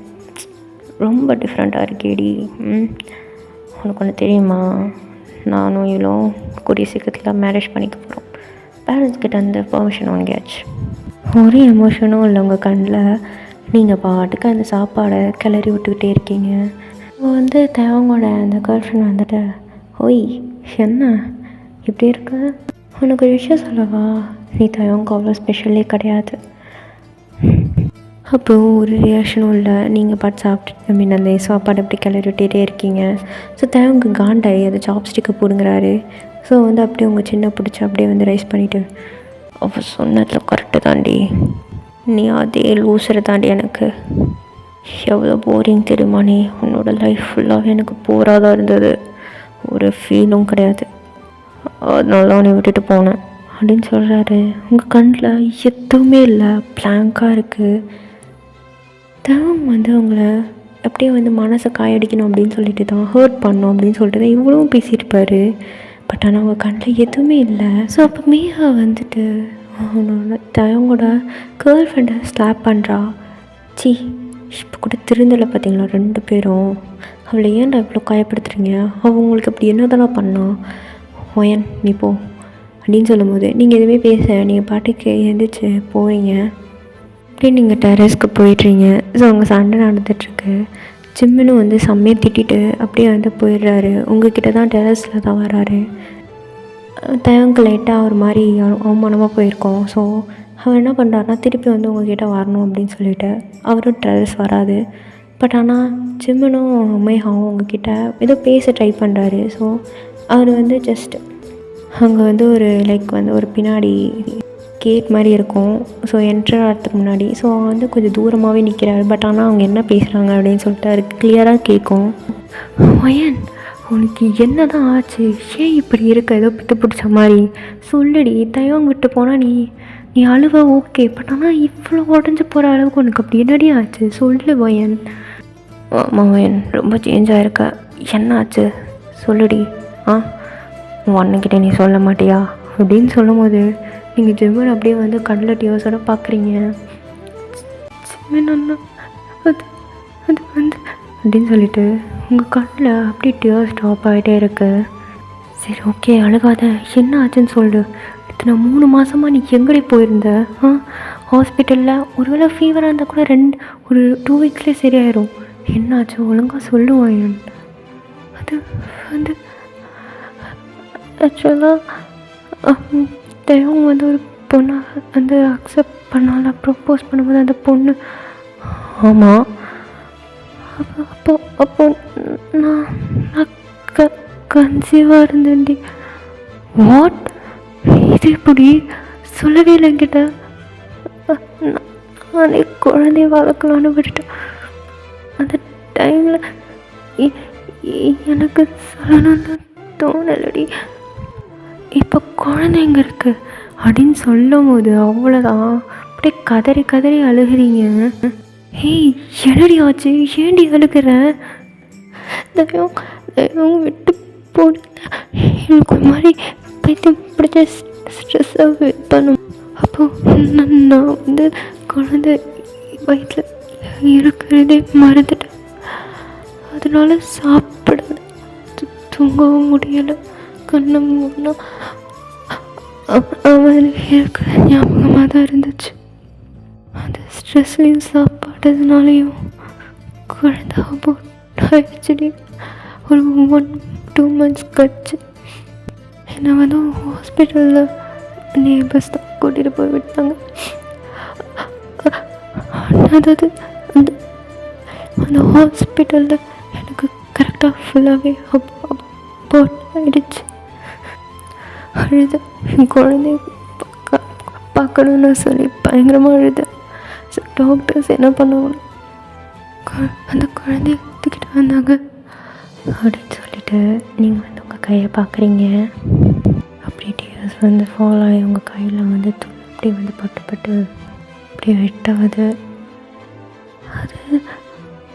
ரொம்ப டிஃப்ரெண்ட்டாக இருக்கேடி. உனக்கு ஒன்று தெரியுமா, நானும் இவ்வளோ கூடிய சீக்கிரத்தில் மேரேஜ் பண்ணிக்க போகிறோம். பேரண்ட்ஸ் கிட்ட அந்த பெர்மிஷன் வாங்கியாச்சு. ஒரு எமோஷனும் இல்லை உங்கள் கண்ணில். நீங்கள் பாட்டுக்கு அந்த சாப்பாடை கிளறி விட்டுக்கிட்டே இருக்கீங்க. இப்போ வந்து தேவங்களோட அந்த கேர்ள் ஃப்ரெண்ட் வந்துட்டு, ஓய் என்ன இப்படி இருக்க? உனக்கு ஒரு விஷயம் சொல்லவா? நீ தேவங்க அவ்வளோ ஸ்பெஷலே கிடையாது. அப்போது ஒரு ரியாக்ஷனும் இல்லை. நீங்கள் பாட்டு சாப்பிட்டு அந்த சாப்பாடு அப்படி கிளறிட்டே இருக்கீங்க. ஸோ தேவங்க காண்டாயி அதை சாப்ஸ்டிக்கை பிடுங்குறாரு. ஸோ அப்படியே உங்கள் சின்ன பிடிச்சி அப்படியே ரைஸ் பண்ணிவிட்டு, அவள் சொன்னதில் கரெக்டு தாண்டி, நீ அதே லூசுரை தாண்டி, எனக்கு எவ்வளோ போரிங் தெரியுமா, நீ உன்னோட லைஃப் ஃபுல்லாகவே எனக்கு போராக தான் இருந்தது, ஒரு ஃபீலும் கிடையாது, அதனால தான் நீ விட்டுட்டு போனேன் அப்படின்னு சொல்கிறாரு. உங்கள் கண்ணில் எதுவுமே இல்லை, பிளாங்காக இருக்குது. தேவம் அவங்கள அப்படியே மனசை காயடிக்கணும் அப்படின்னு சொல்லிட்டு தான், ஹர்ட் பண்ணணும் அப்படின்னு சொல்லிட்டு தான் இவ்வளவும் பேசியிருப்பார். பட் ஆனால் அவங்க கண்ணில் எதுவுமே இல்லை. ஸோ அப்போ மேகா அவனோட தேவங்களோட கேர்ள் ஃப்ரெண்டை ஸ்லாப் பண்ணுறா. சி, இப்போ கூட திருந்தலை பார்த்தீங்களா 2 பேரும், அவளை ஏன்டா இவ்வளோ காயப்படுத்துறீங்க, அவங்களுக்கு அப்படி என்ன தானே பண்ணான், ஒயன் நீ போ அப்படின்னு சொல்லும்போது, நீங்கள் எதுவுமே நீங்கள் பாட்டுக்கு எழுந்திரிச்சு போகிறீங்க. அப்படியே நீங்கள் டெரஸ்க்கு போயிடுறீங்க. ஸோ அவங்க சண்டை நடந்துகிட்ருக்கு. ஜிம்முன்னு செம்மையாக திட்டிட்டு அப்படியே போயிடுறாரு. உங்ககிட்ட தான் டெரஸில் தான் வராரு. தேவங்க லைட்டாக ஒரு மாதிரி அவமானமாக போயிருக்கோம். ஸோ அவர் என்ன பண்ணுறாருனா, திருப்பி உங்ககிட்ட வரணும் அப்படின்னு சொல்லிட்டு அவரும் டெரஸ் வராது. பட் ஆனால் ஜிம்முனும் மேகாவும் உங்ககிட்ட ஏதோ பேச ட்ரை பண்ணுறாரு. ஸோ அவர் ஜஸ்ட் அங்கே ஒரு ஒரு பின்னாடி கேட் மாதிரி இருக்கும். ஸோ என்ட்ரு ஆகிறதுக்கு முன்னாடி. ஸோ அவங்க கொஞ்சம் தூரமாகவே நிற்கிறாரு. பட் ஆனால் அவங்க என்ன பேசுகிறாங்க அப்படின்னு சொல்லிட்டு அவருக்கு கிளியராக கேட்கும். ஒயன், உனக்கு என்ன தான் ஆச்சு, ஏன் இப்படி இருக்க, ஏதோ பித்து பிடிச்ச மாதிரி சொல்லுடி, தயவங்க விட்டு போனால் நீ அழுவ ஓகே, பட் ஆனால் இவ்வளோ உடஞ்சி போகிற அளவுக்கு உனக்கு அப்படி என்னடி ஆச்சு, சொல்லு ஒயன். ஆமாம் ஒயன், ரொம்ப சேஞ்ச் ஆகிருக்க, என்ன ஆச்சு சொல்லுடி. உன் அண்ணன்கிட்ட நீ சொல்ல மாட்டியா அப்படின்னு சொல்லும் போது, நீங்கள் ஜிம்மன் அப்படியே கடலில் டியோஸோட பார்க்குறீங்க. ஜிம்மன் அண்ணா அது அப்படின்னு சொல்லிட்டு உங்கள் கண்ணில் அப்படியே டியோஸ் ஸ்டாப் ஆகிட்டே இருக்கு. சரி ஓகே அழுகாத, என்ன ஆச்சுன்னு சொல்லு. இத்தனை 3 மாதமாக நீ எங்கடி போயிருந்த? ஹாஸ்பிட்டலில் ஒருவேளை ஃபீவராக இருந்தால் கூட ஒரு 2 வீக்ஸ்லேயே சரியாயிடும். என்னாச்சு ஒழுங்காக சொல்லுவாயன். அது ஆக்சுவலாக தெய்வம் ஒரு பொண்ணாக அக்செப்ட் பண்ணால ப்ரப்போஸ் பண்ணும்போது அந்த பொண்ணு. ஆமாம், அப்போ நான் கன்சீவாக இருந்தேன்டி. வாட், இது எப்படி சொல்லவே இல்லை என்கிட்ட. நானே குழந்தைய வளர்க்கலான்னு விட்டுட்டேன். அந்த டைமில் எனக்கு சொல்லணும்னு தோணலடி. இப்போ குழந்தைங்க இருக்கு அப்படின்னு சொல்லும் போது அவ்வளோதான், அப்படியே கதறி அழுகிறீங்க. ஏய் என்னடி ஆச்சு, ஏண்டி அழுகிற? தயவும் விட்டு போன, எனக்கு ஒரு மாதிரி பைத்தியம் பிடிச்ச ஸ்ட்ரெஸ்ஸாக ஃபீல் பண்ணும். அப்போது நான் குழந்தை வயிற்றில் இருக்கிறதே மறந்துட்டேன். அதனால சாப்பிட தூங்கவும் முடியலை. கண்ணை மூணா அவன் இருக்கிற ஞாபகமாக தான் இருந்துச்சு. அந்த ஸ்ட்ரெஸ்லையும் சாப்பாடுனாலையும் குழந்தை ஆயிடுச்சுடி. ஒரு 1-2 months கழிச்சு என்னை ஹாஸ்பிட்டலில் நேபர்ஸ் தான் கூட்டிகிட்டு போய் விட்டாங்க. அதாவது அந்த ஹாஸ்பிட்டலில் எனக்கு கரெக்டாக ஃபுல்லாகவே அபார்ட் ஆகிடுச்சு. அழுது குழந்தைய பார்க்கணுன்னு சொல்லி பயங்கரமாக அழுது. ஸோ டாக்டர்ஸ் என்ன பண்ணுவாங்க, அந்த குழந்தைய தூக்கிட்டு வந்தாங்க அப்படின்னு சொல்லிட்டு நீங்கள் உங்கள் கையை பார்க்குறீங்க. அப்படியே டீயர்ஸ் ஃபாலோ ஆகி உங்கள் கையில் அப்படி பட்டு அப்படியே வெட்டாது. அது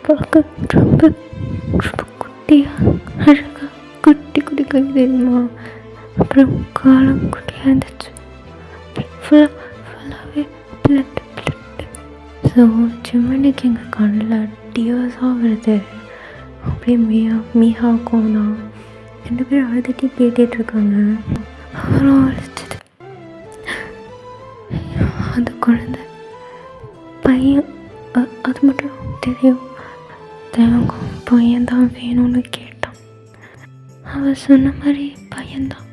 பார்க்க ரொம்ப ரொம்ப குட்டியாக அழகாக குட்டி கை தெரியுமா. அப்புறம் காலம் குட்டியாக இருந்துச்சு. ஃபுல்லாகவே பிளட். ஸோ ஜிம்மனுக்கு எங்கள் கண்ணில் டியர்ஸாக வருது. அப்படியே மீஹாவுக்கும் நான் 2 பேரும் அழுதுட்டி கேட்டுட்ருக்காங்க. அவ்வளோ அழிச்சது. அந்த குழந்தை பையன், அது மட்டும் தெரியும். தேவங்க பையன்தான் வேணும்னு கேட்டான். அவள் சொன்ன மாதிரி பையன்தான்.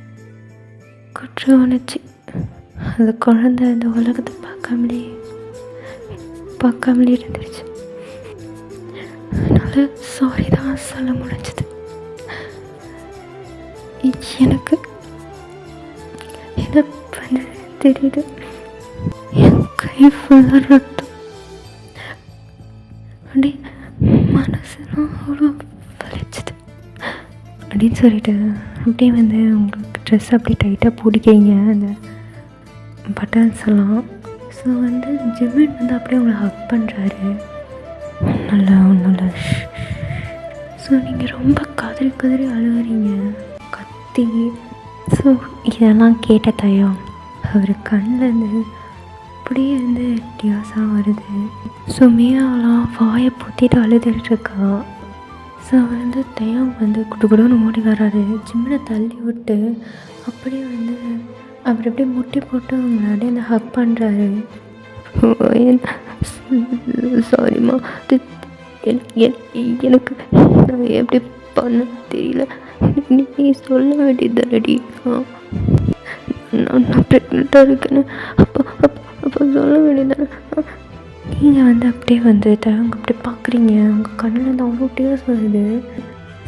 குற்ற உணர்ச்சி. அந்த குழந்தை இந்த உலகத்தை பார்க்காமலே பார்க்காமலே இருந்துருச்சு. அதனால் சாரி தான் சொல்ல முடிஞ்சது. எனக்கு என்ன பண்ண தெரியுது. என் கை ஃபுல்லாக ரத்தம். அப்படி மனசுலாம் அவ்வளோ வலிச்சுது. அப்படின்னு சொல்லிட்டு அப்படியே வந்து உங்களுக்கு ட்ரெஸ் அப்படி டைட்டாக பிடிக்கிறீங்க அந்த பட்டன்ஸ் எல்லாம். ஸோ வந்து ஜிமின் வந்து அப்படியே உங்களை ஹக் பண்ணுறாரு. நல்லா ஒன்றும். ஸோ நீங்கள் ரொம்ப கதறி கதறி அழுகிறீங்க, கத்தி. ஸோ இதெல்லாம் கேட்ட தயம் அவர் கண்ணிலேருந்து அப்படியே வந்து டியாஸாக வருது. ஸோ மீனாவெலாம் வாயை பொத்திட்டு அழுதுட்டுருக்கா. ஸோ வந்து தயம் வந்து குடுகுடுன்னு ஓடி வராரு. ஜிம்மனை தள்ளி விட்டு அப்படியே வந்து அப்படி அப்படியே முட்டி போட்டு அவங்கள அப்படியே அந்த ஹக் பண்ணுறாரு. சாரிம்மா, எனக்கு நான் எப்படி பண்ண தெரியல. நீ சொல்ல வேண்டியதானடி. நான் ப்ரெக்னெண்ட்டாக இருக்கேன்னு அப்போ சொல்ல வேண்டியதானே. நீங்கள் வந்து அப்படியே வந்து தவங்க அப்படியே பார்க்குறீங்க. உங்கள் கண்ணில் வந்து அவ்வளோ டீயர்ஸ் வருது.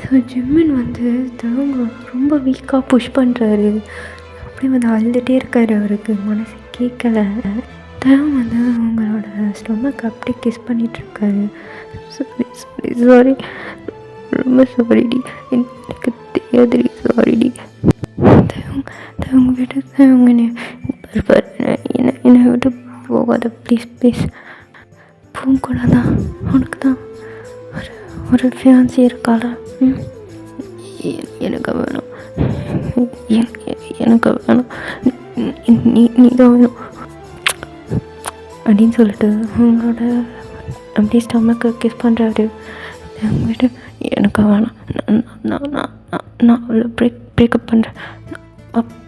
ஸோ ஜிம்மின் வந்து தவங்க ரொம்ப வீக்காக புஷ் பண்ணுறாரு. அப்படியே வந்து அழுதுகிட்டே இருக்காரு. அவருக்கு மனசு கேட்கலை. தவம் வந்து அவங்களோட ஸ்டொமக் அப்படியே கிஸ் பண்ணிகிட்ருக்காரு. சாரி, ரொம்ப சாரிடி, எனக்கு தெரியாதுடி, சாரிடி. தவங்க விட்டு தவங்க என்னை விட்டு போகாத, ப்ளீஸ் ப்ளீஸ். பூங்கூடாதான் உனக்கு தான் ஒரு ஃபியான்சி இருக்காள. எனக்கு வேணும், எனக்கு வேணும், நீ தான் வேணும் அப்படின்னு சொல்லிட்டு அவங்களோட அப்படியே ஸ்டொமக்கு கிஸ் பண்ணுறாரு. அவங்ககிட்ட எனக்கு வேணாம், நான் அவ்வளோ பிரேக்கப் பண்ணுறேன்,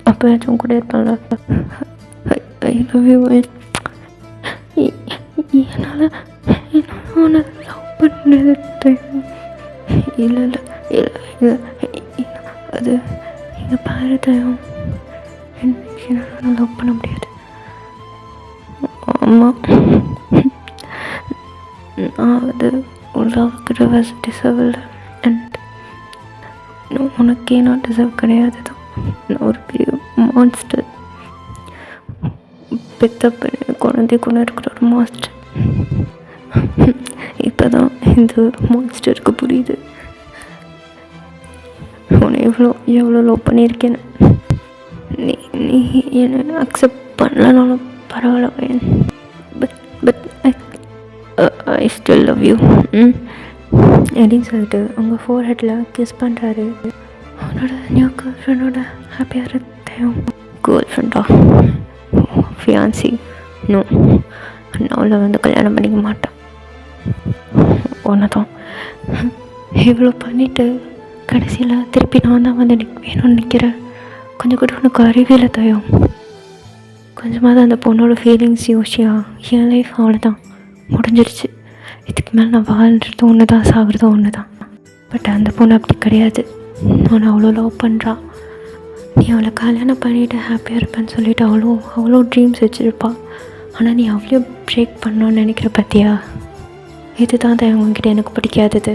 அப்போயாச்சும் கூட இருப்பாங்களா. I love you. என்னால் அவனை லவ் பண்ணுறது இல்லை இல்லை இல்லை இல்லை, அது எங்கள் பாரு தயம், என்னால் லவ் பண்ண முடியாது. ஆமாம், நான் அது லவ்க்கு ரிவர்ஸ் டிசர்வ் இல்லை. அண்ட் உனக்கே நான் டிசர்வ் கிடையாது தான். நான் ஒரு பெரிய மான்ஸ்டர், பெத்த குழந்தை கூட இருக்கிற ஒரு மான்ஸ்டர். இப்போ தான் இந்த மான்ஸ்டருக்கு புரியுது உன்னை எவ்வளோ லவ் பண்ணியிருக்கேன்னு. நீ என்னை அக்செப்ட் பண்ணலனாலும் பரவாயில்ல, but I still love you அப்படின்னு சொல்லிட்டு அவங்க ஃபோர்ஹெட்டில் கிஸ் பண்ணுறாரு. அவனோட நியூ கேர்ள் ஃப்ரெண்டோட ஹாப்பியாக இருந்தேன். கேர்ள் ஃப்ரெண்டா, ஃபியான்சி? நோ, நான் அவளை வந்து கல்யாணம் பண்ணிக்க மாட்டேன். ஒன்று தான் இவ்வளோ பண்ணிவிட்டு கடைசியில் திருப்பி நான் தான் வந்து எனக்கு வேணும்னு நிற்கிறேன். கொஞ்சம் கூட உனக்கு அறிவியல் தயம். கொஞ்சமாக தான் அந்த பொண்ணோட ஃபீலிங்ஸ் யோசியா. என் லைஃப் அவ்வளோதான், முடிஞ்சிடுச்சு. இதுக்கு மேலே நான் வாழ்கிறது ஒன்று தான், சாகிறது ஒன்று தான். பட் அந்த பொண்ணு அப்படி கிடையாது. நான் அவ்வளோ லவ் பண்ணுறா. நீ அவளை கல்யாணம் பண்ணிவிட்டு ஹாப்பியாக இருப்பேன்னு சொல்லிவிட்டு அவ்வளோ ட்ரீம்ஸ் வச்சுருப்பா. ஆனால் நீ அவ்வளோ பிரேக் பண்ணணுன்னு நினைக்கிற பார்த்தியா? இதுதான் தான் அவங்கக்கிட்ட எனக்கு பிடிக்காதது.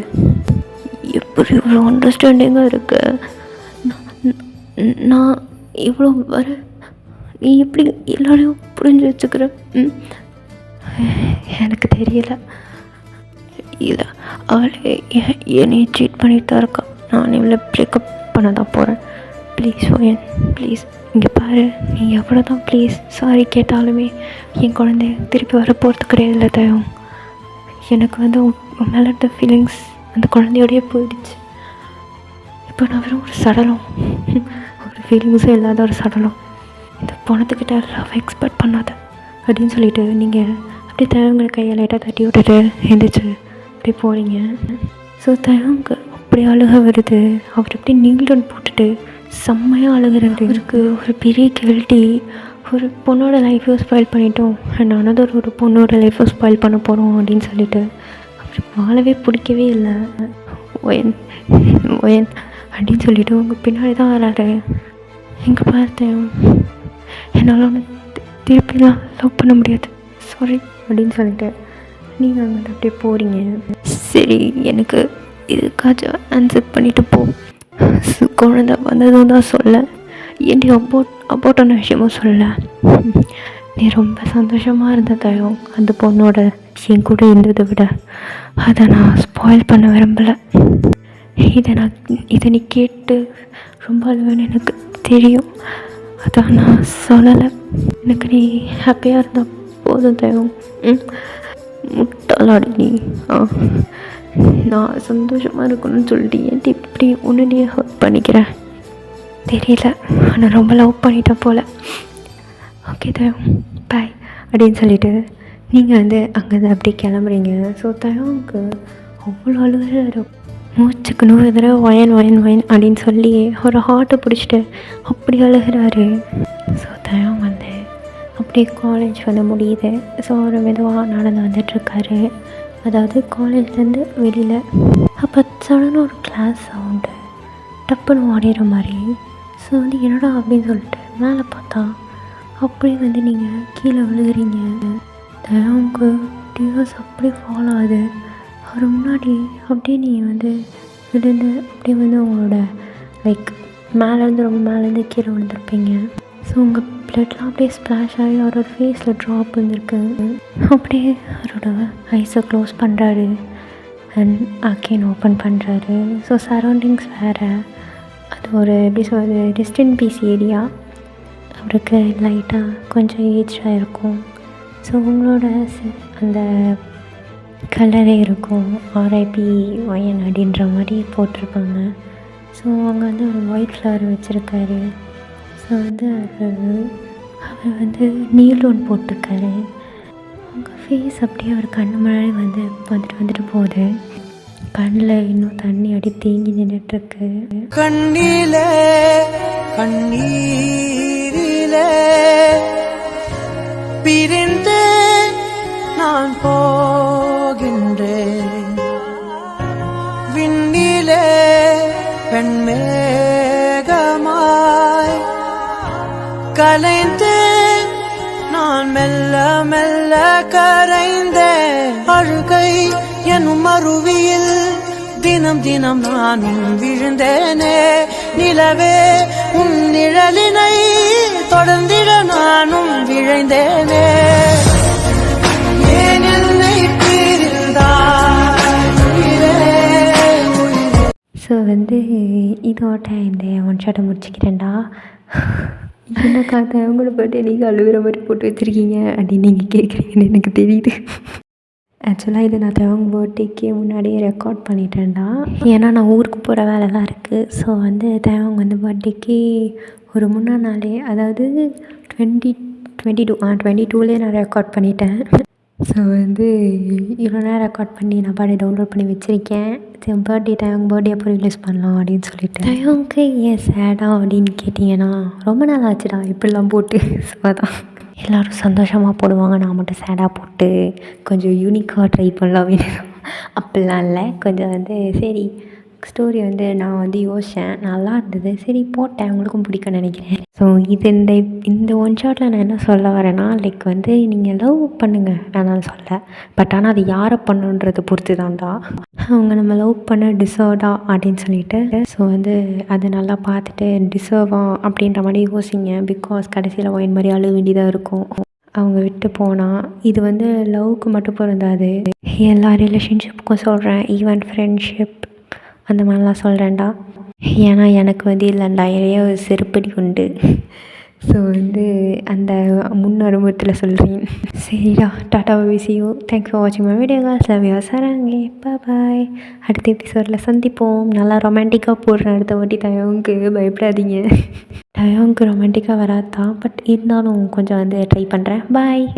எப்படி இவ்வளோ அண்டர்ஸ்டாண்டிங்காக இருக்கு. நான் இவ்வளோ நீ எப்படி எல்லோரையும் புரிஞ்சு வச்சுக்கிற? எனக்கு தெரியல. இல்லை, அவளை என்னை ட்ரீட் பண்ணிட்டு தான் இருக்கா. நான் இவளை பிரேக்கப் பண்ண தான் போகிறேன். ப்ளீஸ் ஓயன், ப்ளீஸ் இங்கே பாரு. நீ எவ்வளோ தான் ப்ளீஸ் சாரி கேட்டாலுமே என் குழந்தைய திருப்பி வர போகிறது கிடையாதுல்ல தயம். எனக்கு வந்து உன் மேலே இருந்த ஃபீலிங்ஸ் அந்த குழந்தையோடையே போயிடுச்சு. இப்போ நான் வெறும் ஒரு சடலம், ஒரு ஃபீலிங்ஸும் இல்லாத ஒரு சடலம். இந்த பணத்துக்கிட்ட லவ் எக்ஸ்பெக்ட் பண்ணாத அப்படின்னு சொல்லிட்டு நீங்கள் அப்படியே தயவங்களை கையை லைட்டாக தட்டி விட்டுட்டு எழுந்திரிச்சு அப்படியே போகிறீங்க. ஸோ தயவங்க அப்படி அழுக வருது. அவர் அப்படியே நீல்டன் போட்டுட்டு செம்மையாக அழுகிறாரு. அவருக்கு ஒரு பெரிய கில்ட்டி. ஒரு பொண்ணோட லைஃப்பை ஸ்பாயில் பண்ணிட்டோம் அண்ட் அனதர் ஒரு பொண்ணோட லைஃப்பை ஸ்பாயில் பண்ண போகிறோம் அப்படின்னு சொல்லிட்டு அவருக்கு வாழவே பிடிக்கவே இல்லை. ஒயன் ஒயன் அப்படின்னு சொல்லிவிட்டு உங்கள் பின்னாடி தான் வராரு. எங்கே பார்த்தேன், என்னால் ஒன்று திருப்பிலாம் லவ் பண்ண முடியாது, சாரி அப்படின்னு சொல்லிட்டு நீங்கள் அங்கே அப்படியே போகிறீங்க. சரி எனக்கு இதுக்காச்சும் ஆன்சர் பண்ணிவிட்டு போ. குழந்த வந்ததும் தான் சொல்ல, ஏன்டி அபோட்டான விஷயமும் சொல்ல. நீ ரொம்ப சந்தோஷமாக இருந்த தயம் அந்த பொண்ணோட என் கூட இருந்ததை விட. அதை நான் ஸ்பாயில் பண்ண விரும்பலை. இதை நீ கேட்டு ரொம்ப அழுவேன்னு எனக்கு தெரியும். அதான் நான் சொல்லலை. எனக்கு நீ ஹாப்பியாக இருந்தால் போதும் தயம். முட்டாளாடி நீ. நான் சந்தோஷமாக இருக்கணும்னு சொல்லிட்டு ஏன்ட்டு இப்படி உன்னையே ஹர்ட் பண்ணிக்கிறேன் தெரியல. ஆனால் ரொம்ப லவ் பண்ணிட்டேன் போல். ஓகே தயம் பாய் அப்படின்னு சொல்லிவிட்டு நீங்கள் அங்கேருந்து அப்படியே கிளம்புறீங்க. ஸோ தயவுக்கு அவ்வளோ அழுகிறாரு. மூச்சுக்கு 100 தடவை வயன் அப்படின்னு சொல்லி ஒரு ஹார்ட்டை பிடிச்சிட்டு அப்படி அழுகிறாரு. ஸோ தயம் அப்படியே காலேஜ் முடியுது. ஸோ அவர் மெதுவாக நடந்து வந்துட்டுருக்காரு. அதாவது காலேஜ்லேருந்து வெளியில். அப்போ சடனாக ஒரு கிளாஸ் சவுண்டு டப்புன்னு ஓடிடுற மாதிரி. ஸோ என்னடா அப்படின்னு சொல்லிட்டு மேலே பார்த்தா அப்படியே நீங்கள் கீழே விழுகிறீங்க. தயவுக்கு டியூஸ் அப்படியே ஃபாலோ ஆகுது. அவர் முன்னாடி அப்படியே நீங்கள் விழுந்து அப்படியே உங்களோட லைக் ரொம்ப மேலேருந்து கீழே விழுந்திருப்பீங்க. ஸோ உங்கள் பிளட்லாம் அப்படியே ஸ்ப்ளாஷ் ஆகி அவரோட ஃபேஸில் ட்ராப் வந்துருக்கு. அப்படியே அவரோட ஐஸை க்ளோஸ் பண்ணுறாரு அண்ட் அகெயின் ஓப்பன் பண்ணுறாரு. ஸோ சரௌண்டிங்ஸ் வேறு. அது ஒரு எப்படி சொல்கிறது, டிஸ்டன்ட் பீஸ் ஏரியா. அவருக்கு லைட்டாக கொஞ்சம் ஏஜாக இருக்கும். ஸோ உங்களோட அந்த கலரே இருக்கும். ஆர்ஐபி ஒயன் அப்படின்ற மாதிரி போட்டிருப்பாங்க. ஸோ அங்கே ஒரு ஒயிட் ஃப்ளவர் வச்சுருக்காரு. ஸோ அவர் நீல் லோன் போட்டிருக்காரு. உங்கள் ஃபேஸ் அப்படியே அவர் கண்ணு முன்னாடி வந்துட்டு போகுது. கண்ணில் இன்னும் தண்ணி அடி தேங்கி நின்றுட்டுருக்கு. கண்ணிலே பிரிந்து நான் போகின்றேன். விண்ணிலே வெண்மேகமாய் கலைந்து நான் மெல்ல மெல்ல கரைந்தேன். அழுகை எனும் அருவியில் தினம் தினம் நானும் விழுந்தேனே. நிலவே உன் நிழலினை தொடர்ந்திட நானும் விழைந்தேனே. ஏன் என்னை ஸோ இதோட இந்த ஒன் ஷாட்டை முடிச்சுக்கிறேன்டா. என்னக்கா அவங்கள போட்டு நீங்கள் அழுகிற மாதிரி போட்டு வச்சுருக்கீங்க அப்படின்னு நீங்கள் கேட்குறீங்கன்னு எனக்கு தெரியுது. ஆக்சுவலாக இது நான் தேவங்க பர்த்டேக்கே முன்னாடியே ரெக்கார்ட் பண்ணிட்டேன்டா. ஏன்னா நான் ஊருக்கு போகிற வேலைலாம் இருக்குது. ஸோ தேவங்க பர்த்டேக்கே ஒரு முன்னா நாளே, அதாவது 2022 நான் ரெக்கார்ட் பண்ணிட்டேன். ஸோ இவ்வளோ நேரம் ரெக்கார்ட் பண்ணி நான் பாடி டவுன்லோட் பண்ணி வச்சுருக்கேன். சரி தேவங்க பர்த்டே அப்போ ரிலீஸ் பண்ணலாம் அப்படின்னு சொல்லிட்டு. தேவங்க ஏன் சேடாக அப்படின்னு கேட்டிங்கன்னா, ரொம்ப நாள் ஆச்சுடா இப்படிலாம் போட்டு. ஸோ அதான் எல்லோரும் சந்தோஷமாக போடுவாங்க, நான் மட்டும் சேடாக போட்டு கொஞ்சம் யூனிக்காக ட்ரை பண்ணலாம் வேணும். அப்படிலாம் இல்லை, கொஞ்சம் சரி ஸ்டோரி நான் யோசித்தேன், நல்லா இருந்தது, சரி போட்டேன், உங்களுக்கும் பிடிக்கும்னு நினைக்கிறேன். ஸோ இந்த ஒன் ஷாட்டில் நான் என்ன சொல்ல வரேன்னா, லைக் நீங்கள் லவ் பண்ணுங்கள் வேணான்னு சொல்ல, பட் ஆனால் அது யாரை பண்ணுன்றதை பொறுத்து தான்டா. அவங்க நம்ம லவ் பண்ண டிசர்வ்டா அப்படின்னு சொல்லிட்டு, ஸோ அதை நல்லா பார்த்துட்டு டிசர்வா அப்படின்ற மாதிரி யோசிங்க. பிகாஸ் கடைசியில் ஒயின் மாதிரி அழுக வேண்டியதாக இருக்கும் அவங்க விட்டு போனால். இது லவ்வுக்கு மட்டும் பொருந்தாது, எல்லா ரிலேஷன்ஷிப்புக்கும் சொல்கிறேன், ஈவன் ஃப்ரெண்ட்ஷிப் அந்த மாதிரிலாம் சொல்கிறேன்டா. ஏன்னா எனக்கு இதில் நிறைய செருப்படி உண்டு. ஸோ அந்த முன் அனுபவத்தில் சொல்கிறேன். சரிடா, டாட்டா விசியூ, தேங்க்ஸ் ஃபார் வாட்சிங் my video cause, love you சரங்கே, பாய். அடுத்த எபிசோடில் சந்திப்போம். நல்லா ரொமான்டிக்காக போடுறேன் அடுத்த வாட்டி. தயவுக்கு பயப்படாதீங்க, தயவுக்கு ரொமான்டிக்காக வராதான், பட் இருந்தாலும் கொஞ்சம் ட்ரை பண்ணுறேன். பாய்.